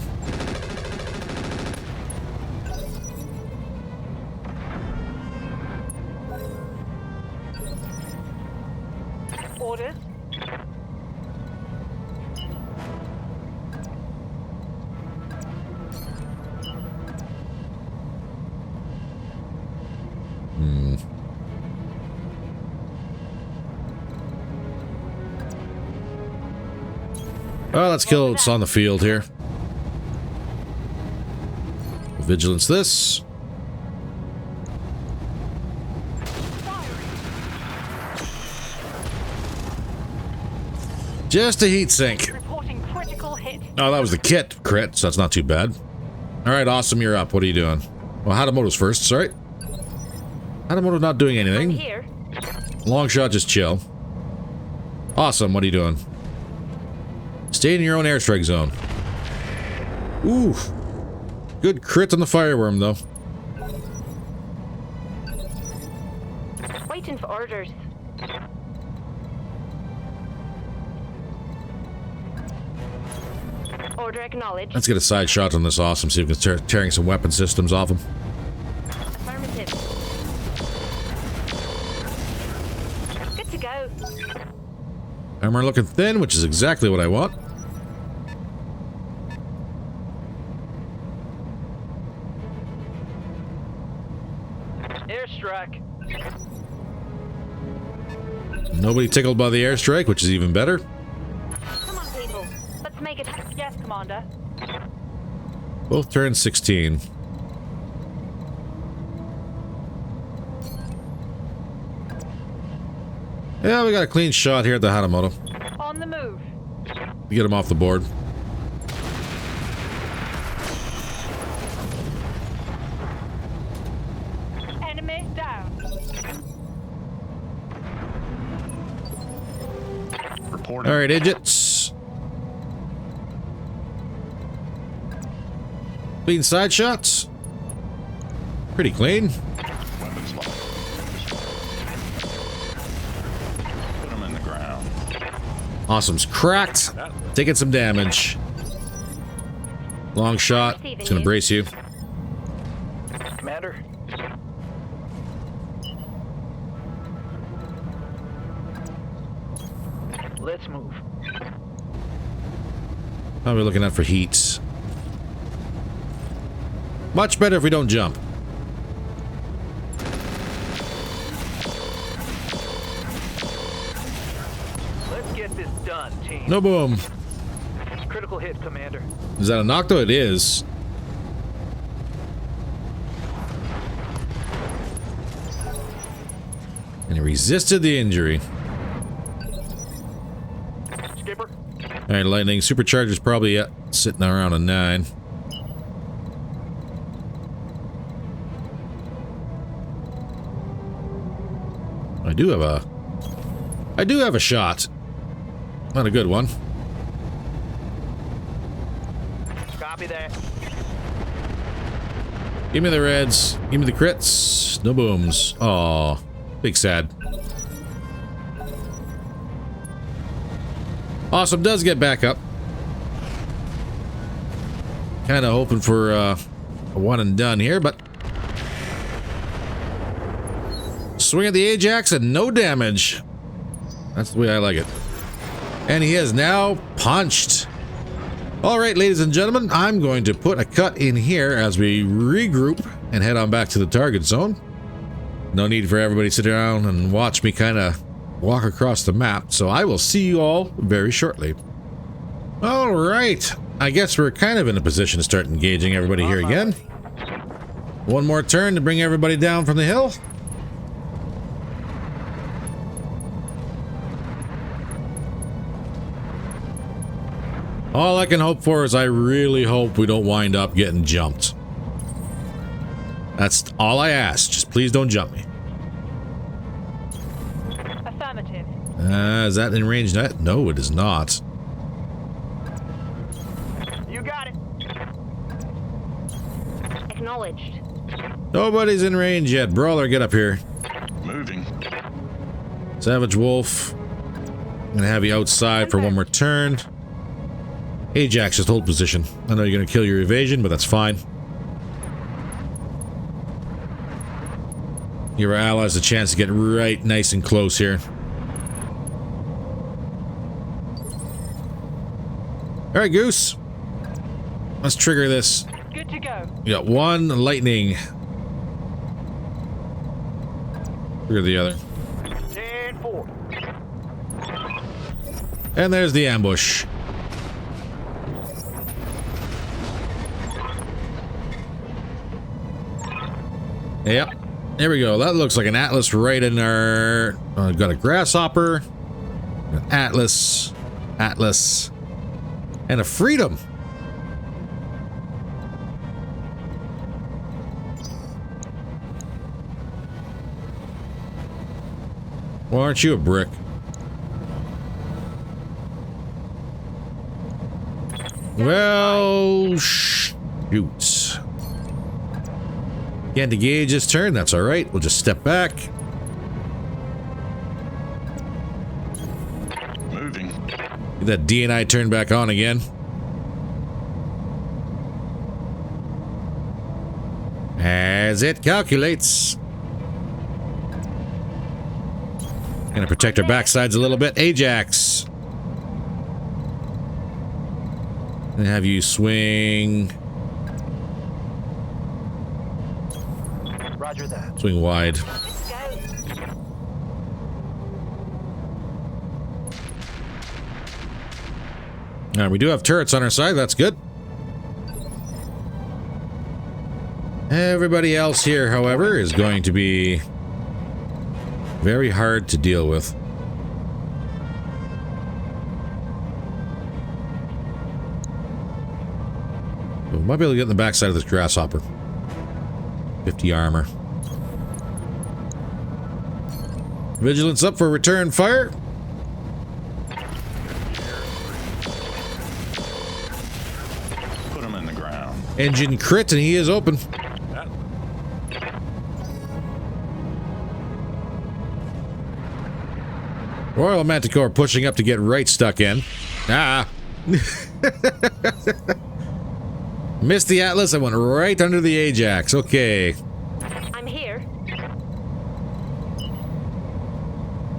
Orders. Well, let's kill what's on the field here. Vigilance this. Just a heat sink. Reporting critical hit. Oh, that was the kit crit, so that's not too bad. All right, awesome, you're up. What are you doing? Well, Hadamoto's first, sorry. Hadamoto's not doing I'm anything. here. Long shot, just chill. Awesome, what are you doing? Stay in your own airstrike zone. Ooh. Good crit on the fireworm, though. Waiting for orders. Order acknowledged. Let's get a side shot on this awesome, see if we can start tearing some weapon systems off him. Affirmative. Good to go. Armor looking thin, which is exactly what I want. Airstrike. Nobody tickled by the airstrike, which is even better. Come on, people. Let's make it. Yes, Commander. Both turn 16. Yeah, we got a clean shot here at the Hadamoto. On the move. Get him off the board. Enemy down. Reporting. All right, idiots. Clean side shots. Pretty clean. Weapons locked. Put them in the ground. Awesome's cracked. Taking some damage. Long shot. It's gonna brace you. Commander. Let's move. How are we looking at for heat? Much better if we don't jump. Let's get this done, team. No boom. Critical hit, Commander. Is that a knock though? It is. And he resisted the injury. Skipper. Alright, Lightning. Supercharger's probably sitting around a 9. I do have a shot. Not a good one. Copy that. Give me the reds. Give me the crits. No booms. Aw. Big sad. Awesome does get back up. Kind of hoping for a one and done here, but swing at the Ajax and no damage. That's the way I like it. And he has now punched. All right, ladies and gentlemen, I'm going to put a cut in here as we regroup and head on back to the target zone. No need for everybody to sit around and watch me kind of walk across the map, so I will see you all very shortly. All right, I guess we're kind of in a position to start engaging everybody here again. One more turn to bring everybody down from the hill. All I can hope for is I really hope we don't wind up getting jumped. That's all I ask. Just please don't jump me. Affirmative. Is that in range? No, it is not. You got it. Acknowledged. Nobody's in range yet. Brawler, get up here. Moving. Savage Wolf. I'm gonna have you outside for one more turn. Ajax, just hold position. I know you're gonna kill your evasion, but that's fine. Give our allies a chance to get right nice and close here. Alright, Goose. Let's trigger this. Good to go. You got one lightning. Trigger the other. 10-4. And there's the ambush. Yep. There we go. That looks like an Atlas right in our... got a Grasshopper. An Atlas. Atlas. And a Freedom. Well, aren't you a brick? Well, shoot. Can't engage this turn. That's all right. We'll just step back. Moving. Get that D&I turn back on again. As it calculates. Gonna protect our backsides a little bit. Ajax. Gonna have you swing. Roger that. Swing wide. Let's go. We do have turrets on our side. That's good. Everybody else here, however, is going to be very hard to deal with. We might be able to get in the backside of this Grasshopper. 50 armor. Vigilance up for return fire. Put him in the ground. Engine crit, and he is open. Royal Manticore pushing up to get right stuck in. Ah. Missed the Atlas and went right under the Ajax. Okay. I'm here.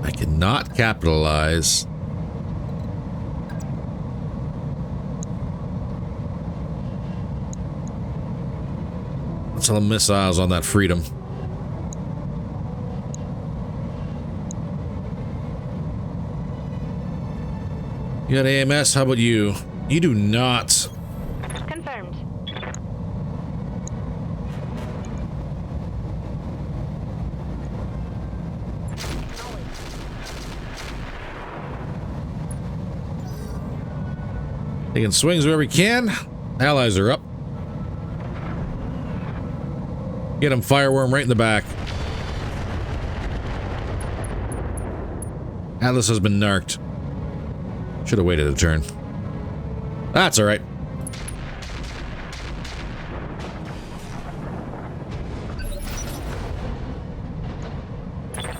I cannot capitalize. Let's have missiles on that Freedom. You got AMS? How about you? You do not. Confirmed. Taking swings where we can. Allies are up. Get him, Fireworm, right in the back. Atlas has been narked. Should have waited a turn. That's all right.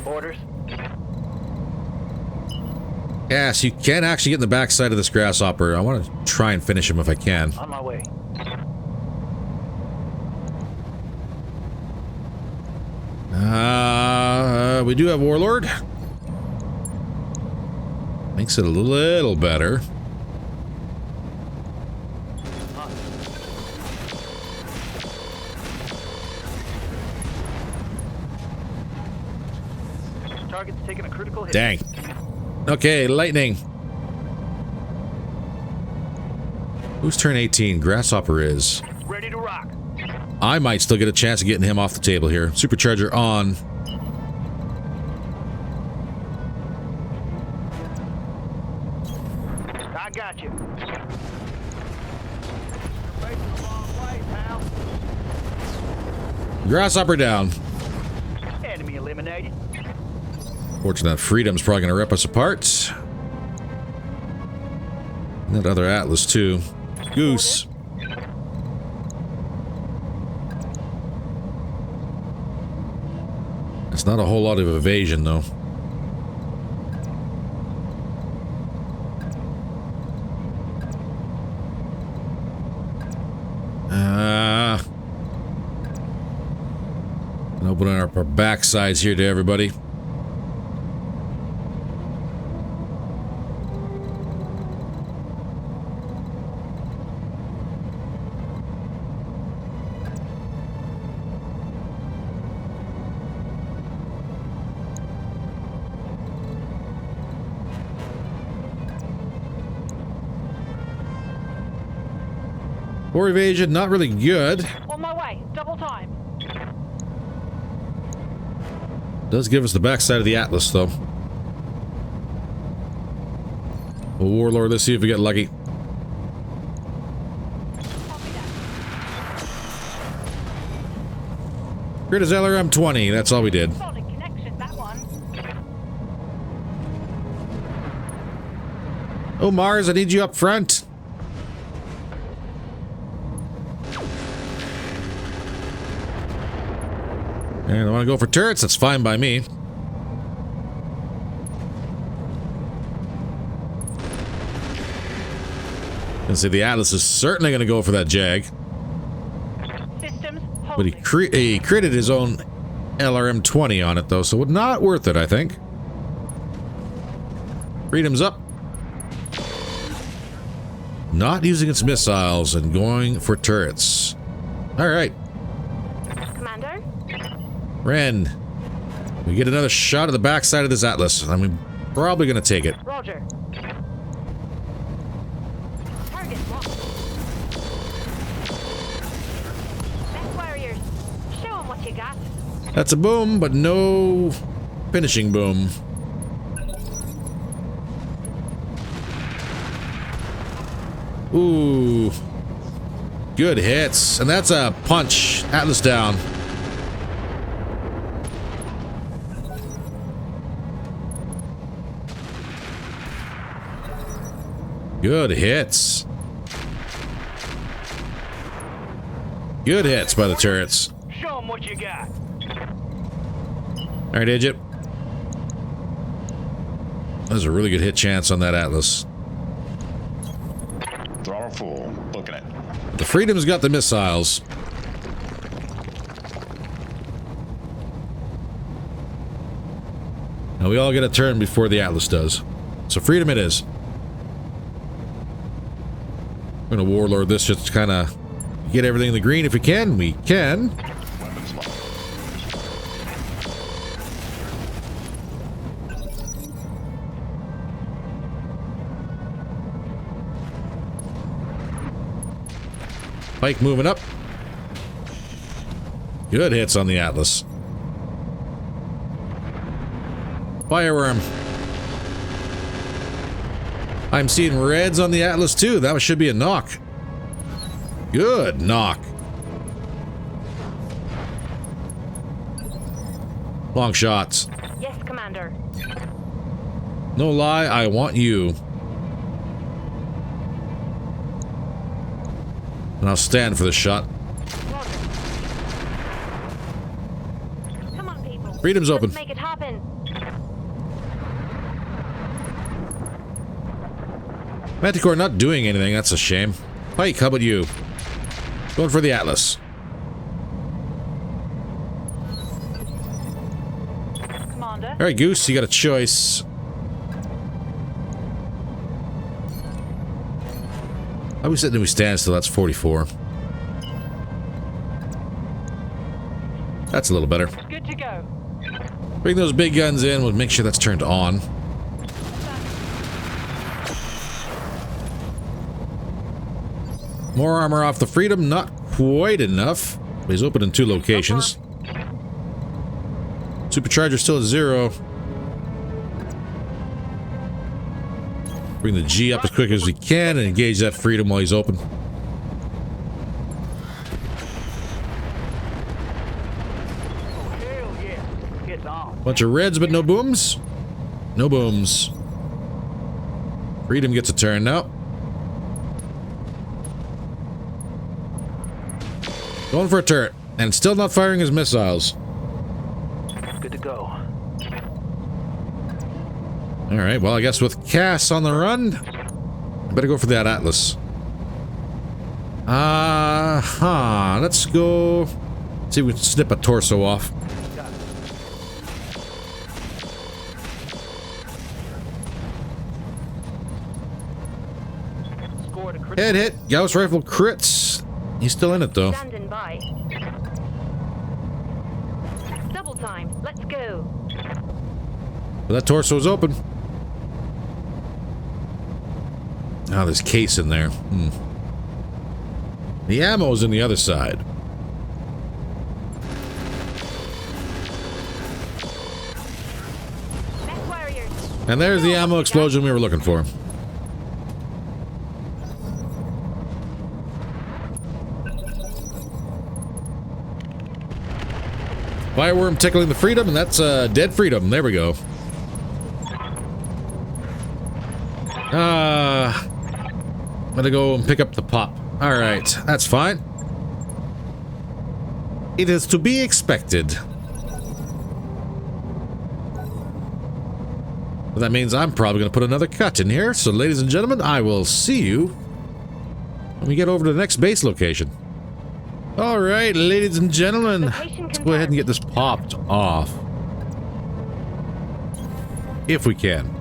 Orders. Yes, you can actually get in the backside of this Grasshopper. I want to try and finish him if I can. On my way. We do have Warlord. Makes it a little better. Target's taking a critical hit. Dang. Okay, lightning. Who's turn 18? Grasshopper is. Ready to rock. I might still get a chance of getting him off the table here. Supercharger on. I got you. Facing the wrong way, pal. Grasshopper down. Enemy eliminated. Fortunate Freedom's probably going to rip us apart. And that other Atlas, too. Goose. It's not a whole lot of evasion, though. And opening up our backsides here to everybody. Or evasion, not really good. On my way. Double time. Does give us the backside of the Atlas, though. Well, Warlord, let's see if we get lucky. Crit is LRM 20. That's all we did. Solid connection, that one. Oh, Mars, I need you up front. And I want to go for turrets. That's fine by me. And see, the Atlas is certainly going to go for that Jag. Systems But he critted his own LRM 20 on it, though, so not worth it, I think. Freedom's up. Not using its missiles and going for turrets. All right. Commander? Ren. We get another shot at the backside of this Atlas. I mean, probably going to take it. Roger. Target locked. Mech warriors. Show them what you got. That's a boom, but no finishing boom. Ooh. Good hits. And that's a punch. Atlas down. Good hits. Good hits by the turrets. Show them what you got. Alright, Egypt. There's a really good hit chance on that Atlas. Throttle full. Booking it. The Freedom's got the missiles. Now we all get a turn before the Atlas does. So Freedom it is. We're gonna Warlord this just to kind of get everything in the green if we can. We can. Weapons locked. Pike moving up. Good hits on the Atlas. Fireworm. I'm seeing reds on the Atlas too. That should be a knock. Good knock. Long shots. Yes, Commander. No lie, I want you. And I'll stand for the shot. Roger. Come on, people. Freedom's Let's open. make it happen. Manticore not doing anything, that's a shame. Pike, how about you? Going for the Atlas. Commander. Alright, Goose, you got a choice. How we sitting? We stand still, that's 44. That's a little better. Good to go. Bring those big guns in, we'll make sure that's turned on. More armor off the Freedom, not quite enough. But he's open in 2 locations. Supercharger still at 0. Bring the G up as quick as we can and engage that Freedom while he's open. is on. Bunch of reds, but no booms. No booms. Freedom gets a turn now. Going for a turret, and still not firing his missiles. Good to go. Alright, well, I guess with Cass on the run, I better go for that Atlas. Let's go. See if we can snip a torso off. Scored a crit. Head hit. Gauss rifle crits. He's still in it, though. Standing by. Double time. Let's go. But that torso's open. Oh, there's case in there. The ammo's in the other side. Mech warriors. And there's the ammo explosion we were looking for. Fireworm tickling the freedom, and that's dead freedom. There we go. I'm gonna go and pick up the pop. Alright, that's fine. It is to be expected. Well, that means I'm probably gonna put another cut in here. So, ladies and gentlemen, I will see you when we get over to the next base location. Alright, ladies and gentlemen, let's go ahead and get this popped off. If we can.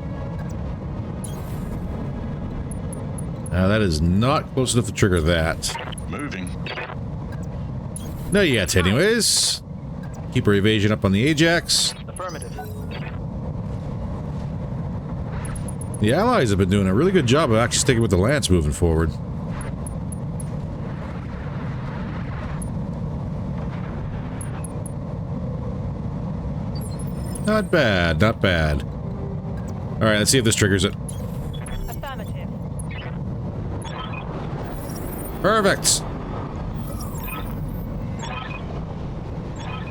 Now, that is not close enough to trigger that. Moving. Not yet, anyways. Keep our evasion up on the Ajax. Affirmative. The Allies have been doing a really good job of actually sticking with the Lance moving forward. Not bad, not bad. Alright, let's see if this triggers it. Affirmative. Perfect.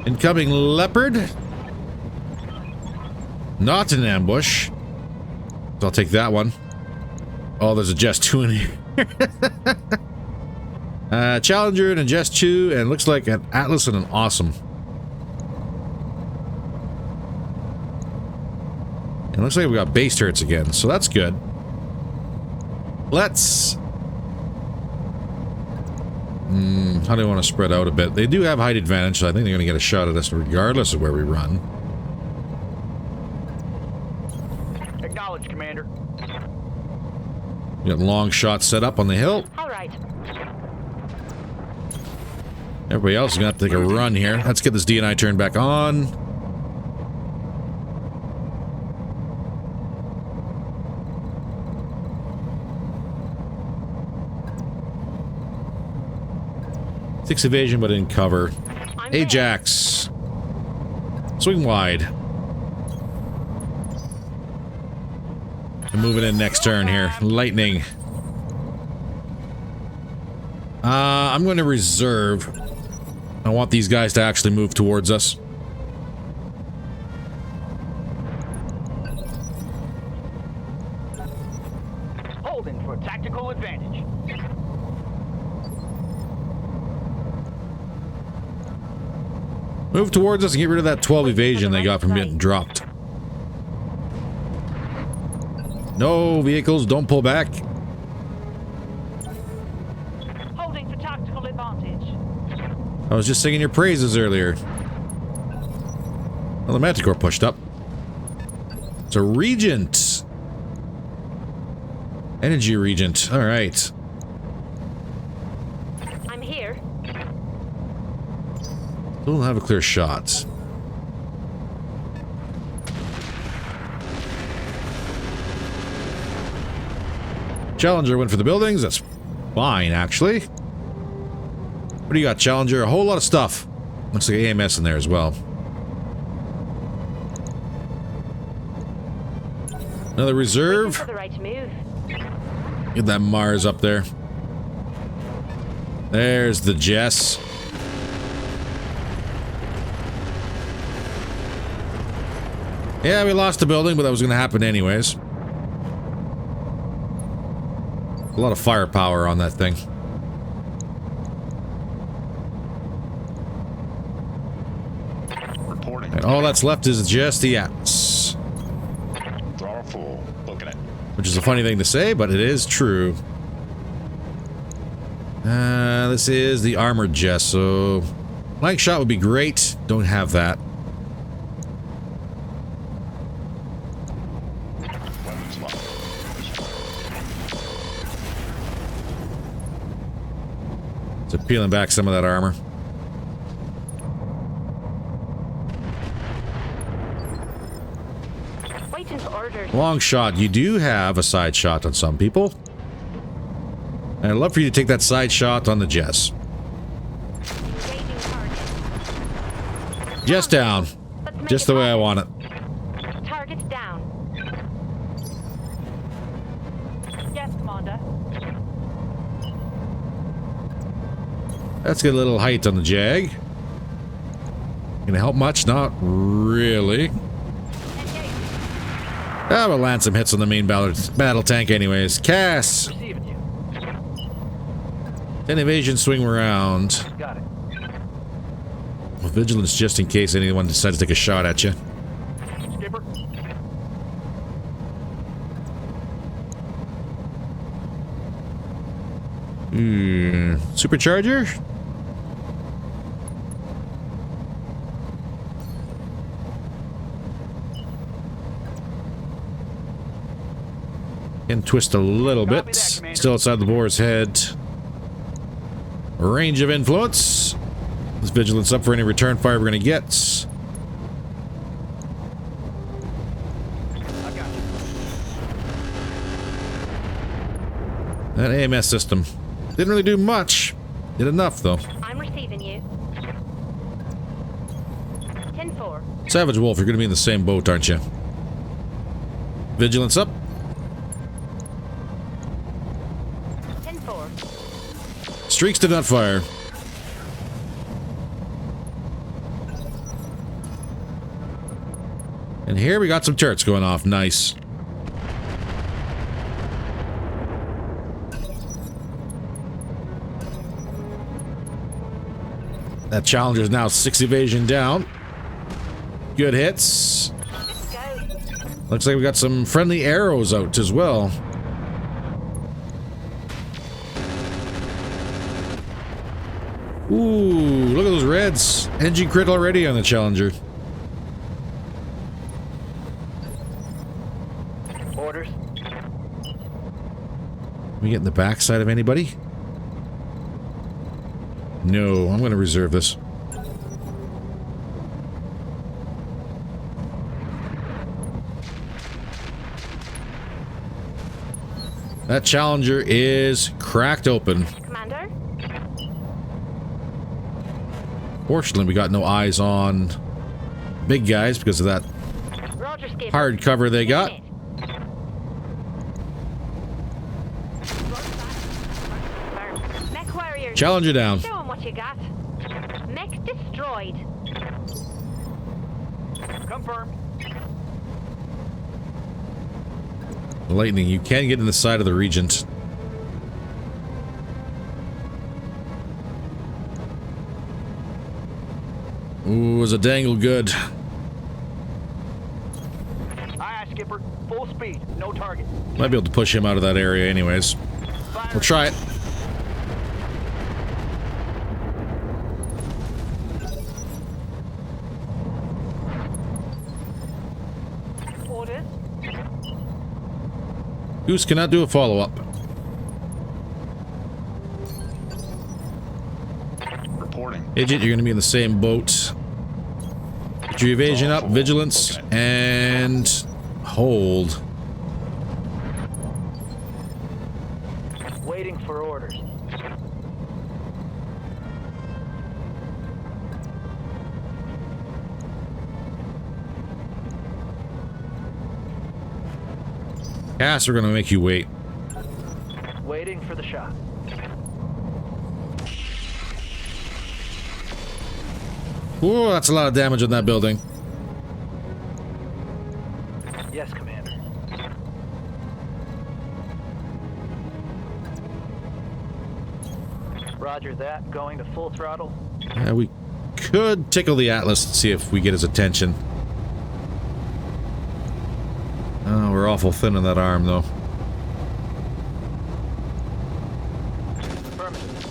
Incoming Leopard. Not an ambush. So I'll take that one. Oh, there's a Just 2 in here. Challenger and a Just 2, and looks like an Atlas and an Awesome. And looks like we got base turrets again, so that's good. Let's... how do I want to spread out a bit? They do have height advantage, so I think they're going to get a shot at us regardless of where we run. Acknowledge, Commander. We got long shots set up on the hill. All right. Everybody else is going to have to take a run here. Let's get this D&I turned back on. Six evasion, but in cover. I'm Ajax. Swing wide. I'm moving in next turn here. Lightning. I'm going to reserve. I want these guys to actually move towards us. Holding for tactical advantage. Move towards us and get rid of that 12 evasion they got from getting dropped. No vehicles, don't pull back. Holding for tactical advantage. I was just singing your praises earlier. Well, the Manticore pushed up. It's a Regent. Energy Regent. Alright. I'm here. We'll have a clear shot. Challenger went for the buildings. That's fine, actually. What do you got, Challenger? A whole lot of stuff. Looks like AMS in there as well. Another reserve. For the right move. Get that Mars up there. There's the Jess. Yeah, we lost the building, but that was going to happen anyways. A lot of firepower on that thing. Reporting. And all that's left is just the Atlas. Throttle full. Booking it. Which is a funny thing to say, but it is true. This is the armored Jess, so... Flank shot would be great. Don't have that. Weapons locked. So peeling back some of that armor. Waiting for orders. Long shot. You do have a side shot on some people. And I'd love for you to take that side shot on the Jess. Engaging target. Jess down. Let's make Just it the way I happen. want it. Target's down. Yes, Commander. Let's get a little height on the Jag. Gonna help much? Not really. Engage. Ah, we'll land some hits on the main battle tank anyways. Cass! Receiving you. 10 evasion, swing around. Got it. Well, vigilance just in case anyone decides to take a shot at you. Skipper. Supercharger? Can twist a little Copy bit. that, Commander. Still outside the boar's head. Range of influence. Is vigilance up for any return fire we're going to get? I got you. That AMS system. Didn't really do much. Did enough, though. I'm receiving you. 10-4. Savage Wolf, you're going to be in the same boat, aren't you? Vigilance up. 10-4. Streaks did not fire. And here we got some turrets going off. Nice. That Challenger's now 6 evasion down. Good hits. Let's go. Looks like we got some friendly arrows out as well. Ooh, look at those reds. Engine crit already on the Challenger. Orders. We get in the backside of anybody? No, I'm going to reserve this. That Challenger is cracked open. Commander? Fortunately, we got no eyes on big guys because of that Roger, Skipper. hard cover they got. Mech warriors. Challenger down. Show 'em what you got. Mech destroyed. Confirmed. Lightning, you can get in the side of the Regent. Ooh, was a dangle good. Aye, aye, Skipper. Full speed. No target. Might be able to push him out of that area anyways. Fire. We'll try it. Orders. Goose cannot do a follow-up. Reporting. Idjit, you're going to be in the same boat. Get your evasion up, vigilance, and hold. Waiting for orders. Cass, we're going to make you wait. Waiting for the shot. Ooh, that's a lot of damage on that building. Yes, Commander. Roger that. Going to full throttle. Yeah, we could tickle the Atlas and see if we get his attention. Oh, we're awful thin on that arm, though. Affirmative.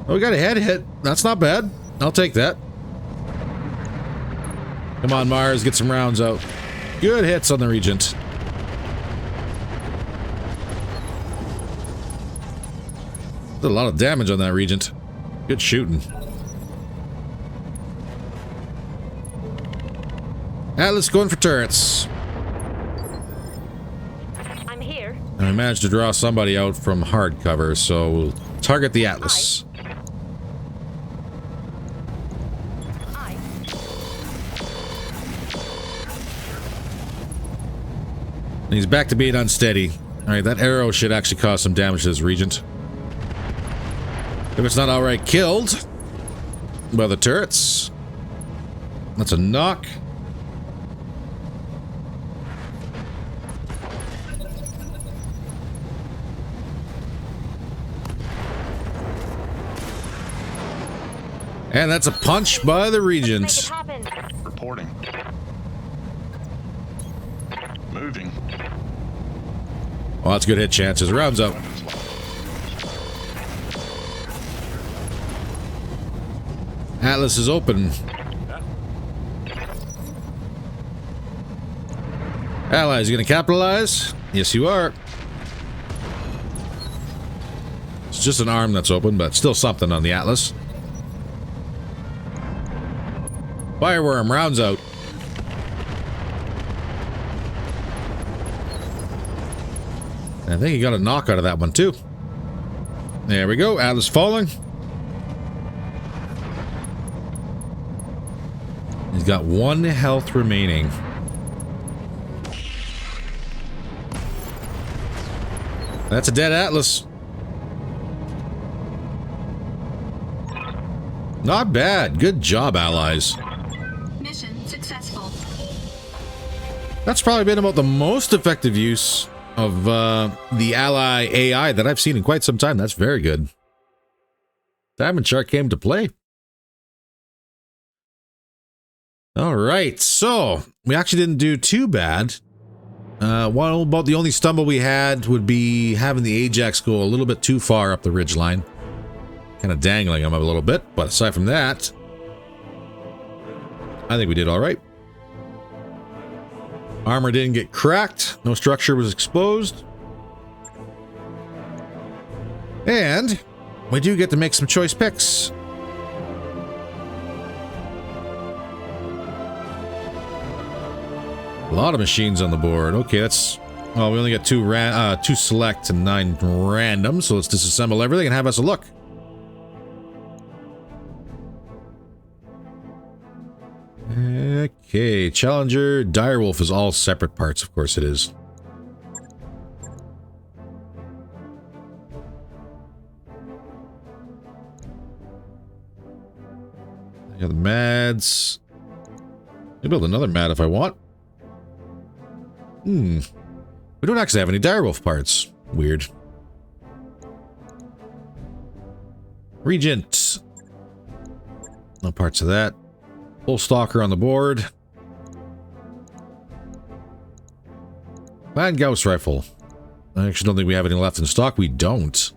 Oh, we got a head hit. That's not bad. I'll take that. Come on, Mars, get some rounds out. Good hits on the Regent. Did a lot of damage on that Regent. Good shooting. Atlas going for turrets. I'm here. And I managed to draw somebody out from hard cover, so we'll target the Atlas. Aye. And he's back to being unsteady. Alright, that arrow should actually cause some damage to this Regent. If it's not outright killed by the turrets. That's a knock. And that's a punch by the Make it Regent. happen. Reporting. Moving. Well, that's good hit chances. Rounds up. Weapons locked. Atlas is open. Allies, you gonna capitalize? Yes, you are. It's just an arm that's open, but still something on the Atlas. Fireworm, rounds out. I think he got a knock out of that one, too. There we go. Atlas falling. He's got 1 health remaining. That's a dead Atlas. Not bad. Good job, allies. Mission successful. That's probably been about the most effective use of the ally AI that I've seen in quite some time. That's very good. Diamond Shark came to play. All right, so we actually didn't do too bad. One about the only stumble we had would be having the Ajax go a little bit too far up the ridgeline. Kind of dangling him a little bit, but aside from that, I think we did all right. Armor didn't get cracked. No structure was exposed. And we do get to make some choice picks. A lot of machines on the board. Okay, that's... Well, we only got 2 select and 9 random, so let's disassemble everything and have us a look. Okay, Challenger, Direwolf is all separate parts, of course it is. I got the Mads. I'll build another Mad if I want. We don't actually have any Direwolf parts. Weird. Regent. No parts of that. Full Stalker on the board. And Gauss Rifle. I actually don't think we have any left in stock. We don't.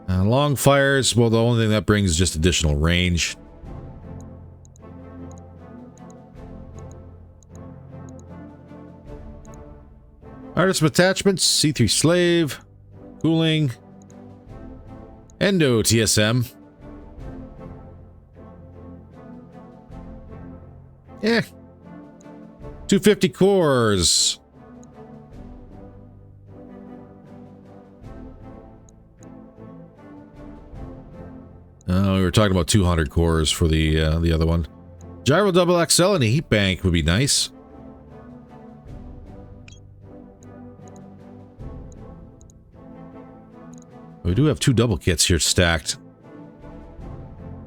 Long fires. Well, the only thing that brings is just additional range. Artisan attachments, C3 Slave, cooling, Endo TSM. Yeah. 250 cores. We were talking about 200 cores for the other one. Gyro Double XL and a heat bank would be nice. We do have 2 double kits here stacked.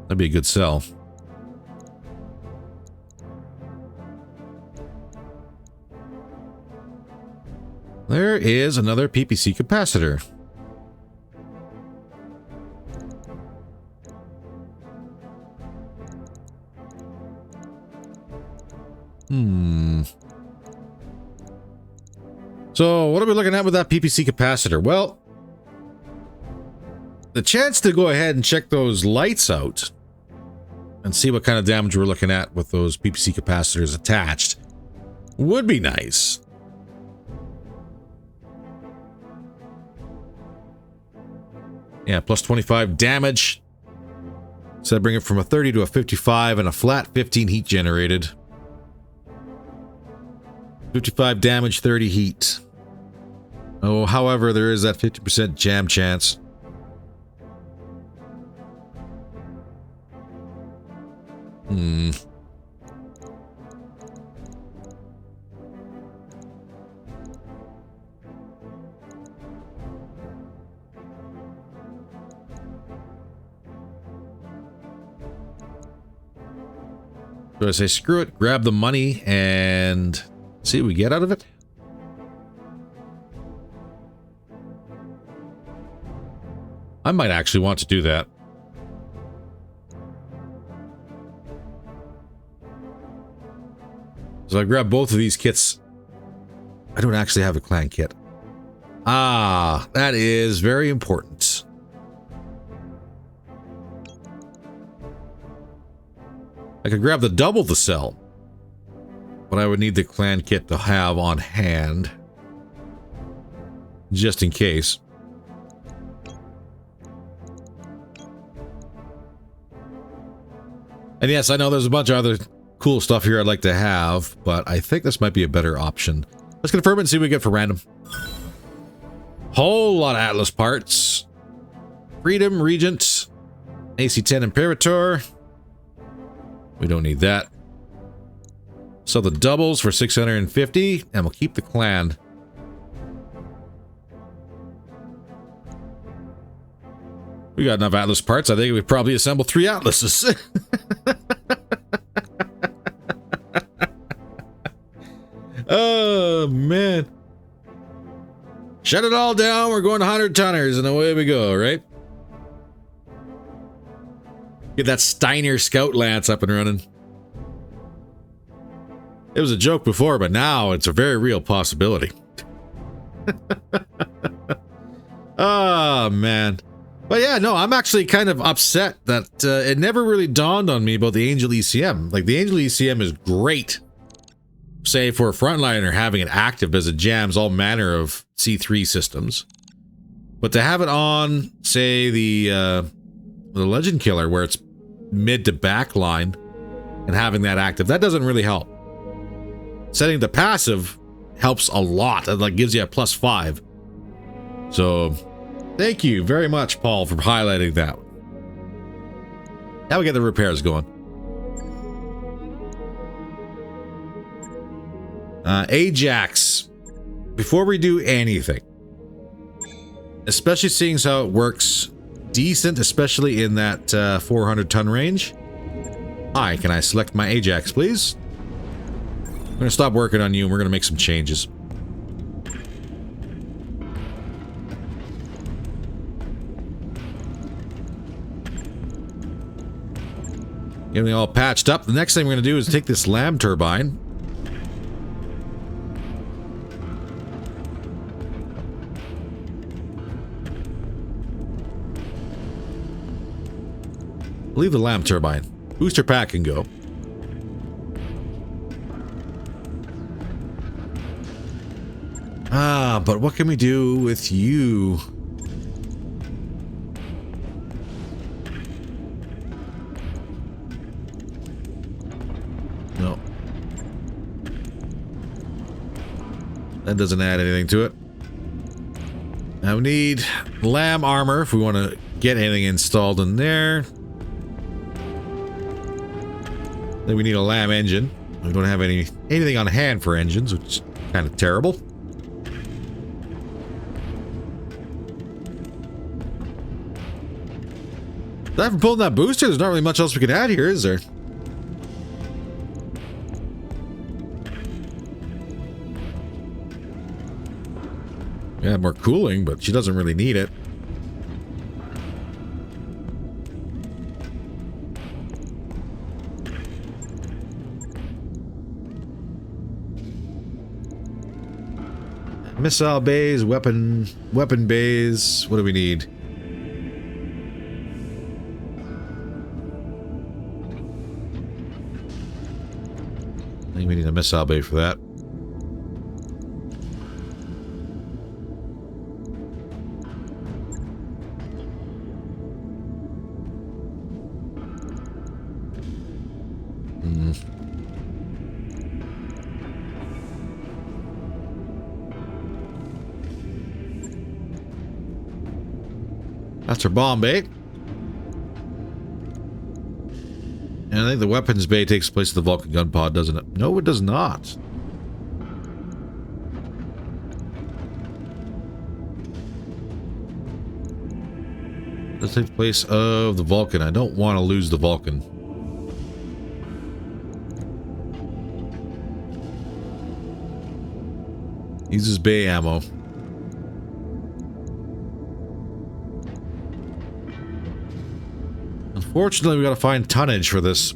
That'd be a good sell. There is another PPC capacitor. So, what are we looking at with that PPC capacitor? Well, the chance to go ahead and check those lights out and see what kind of damage we're looking at with those PPC capacitors attached would be nice. Yeah, plus 25 damage. So I bring it from a 30 to a 55 and a flat 15 heat generated. 55 damage, 30 heat. Oh, however, there is that 50% jam chance. So I say screw it, grab the money, and see what we get out of it. I might actually want to do that. So I grab both of these kits. I don't actually have a clan kit. Ah, that is very important. I could grab the double the cell, but I would need the clan kit to have on hand, just in case. And yes, I know there's a bunch of other cool stuff here I'd like to have, but I think this might be a better option. Let's confirm it and see what we get for random. Whole lot of Atlas parts. Freedom, Regent, AC-10 Imperator. We don't need that. So the doubles for 650, and we'll keep the clan. We got enough Atlas parts. I think we probably assemble 3 Atlases. Oh, man. Shut it all down. We're going to 100 tonners, and away we go, right? Get that Steiner Scout Lance up and running. It was a joke before, but now it's a very real possibility. Oh, man. But yeah, no, I'm actually kind of upset that it never really dawned on me about the Angel ECM. Like, the Angel ECM is great, say, for a frontliner having it active as it jams all manner of C3 systems. But to have it on, say, the Legend Killer, where it's mid to back line, and having that active, that doesn't really help. Setting the passive helps a lot. It like gives you a +5. So, thank you very much, Paul, for highlighting that. Now we get the repairs going. Ajax. Before we do anything, especially seeing as how it works decent, especially in that 400-ton range. Hi, can I select my Ajax, please? I'm going to stop working on you, and we're going to make some changes. Getting it all patched up. The next thing we're going to do is take this lamb turbine. Leave the lamb turbine. Booster pack can go. Ah, but what can we do with you? No. That doesn't add anything to it. Now we need lamb armor if we want to get anything installed in there. Then we need a lamb engine. We don't have anything on hand for engines, which is kind of terrible. Aside from pulling that booster, there's not really much else we could add here, is there? Yeah, more cooling, but she doesn't really need it. Missile bays, weapon bays. What do we need? I think we need a missile bay for that. That's her bomb bay. And I think the weapons bay takes place at the Vulcan gun pod, doesn't it? No, it does not. This takes place of the Vulcan. I don't want to lose the Vulcan. Uses bay ammo. Unfortunately, we gotta find tonnage for this.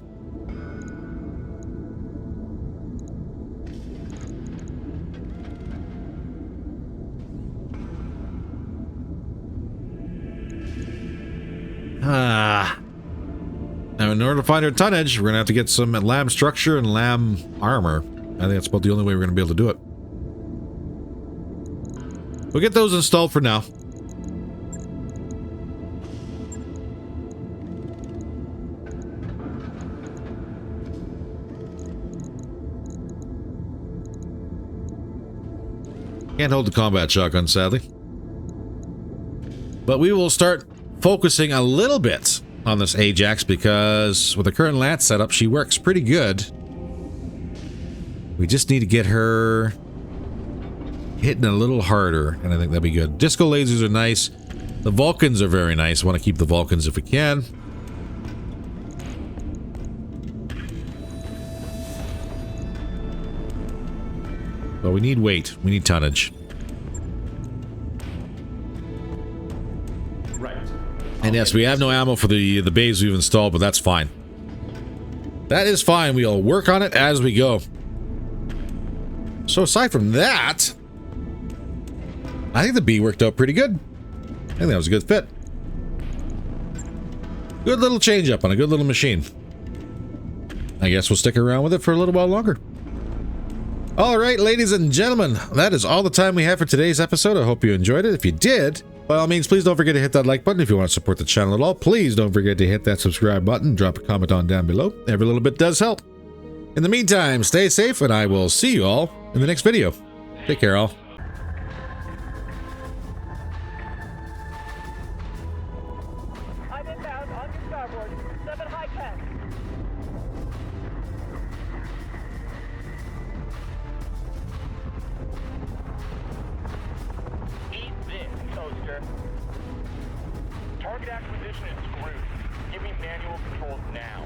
Now, in order to find our tonnage, we're gonna have to get some lamb structure and lamb armor. I think that's about the only way we're gonna be able to do it. We'll get those installed for now. Can't hold the combat shotgun, sadly. But we will start focusing a little bit on this Ajax because with the current lat setup, she works pretty good. We just need to get her hitting a little harder, and I think that'd be good. Disco lasers are nice. The Vulcans are very nice. Want to keep the Vulcans if we can. But we need weight. We need tonnage. Right. And yes, we have no ammo for the bays we've installed, but that's fine. That is fine. We'll work on it as we go. So aside from that, I think the bee worked out pretty good. I think that was a good fit. Good little change up on a good little machine. I guess we'll stick around with it for a little while longer. Alright, ladies and gentlemen, that is all the time we have for today's episode. I hope you enjoyed it. If you did, by all means, please don't forget to hit that like button. If you want to support the channel at all, please don't forget to hit that subscribe button. Drop a comment on down below. Every little bit does help. In the meantime, stay safe, and I will see you all in the next video. Take care, all. I'm inbound on your starboard. 7 high tech. Eat this, toaster. Target acquisition is screwed. Give me manual controls now.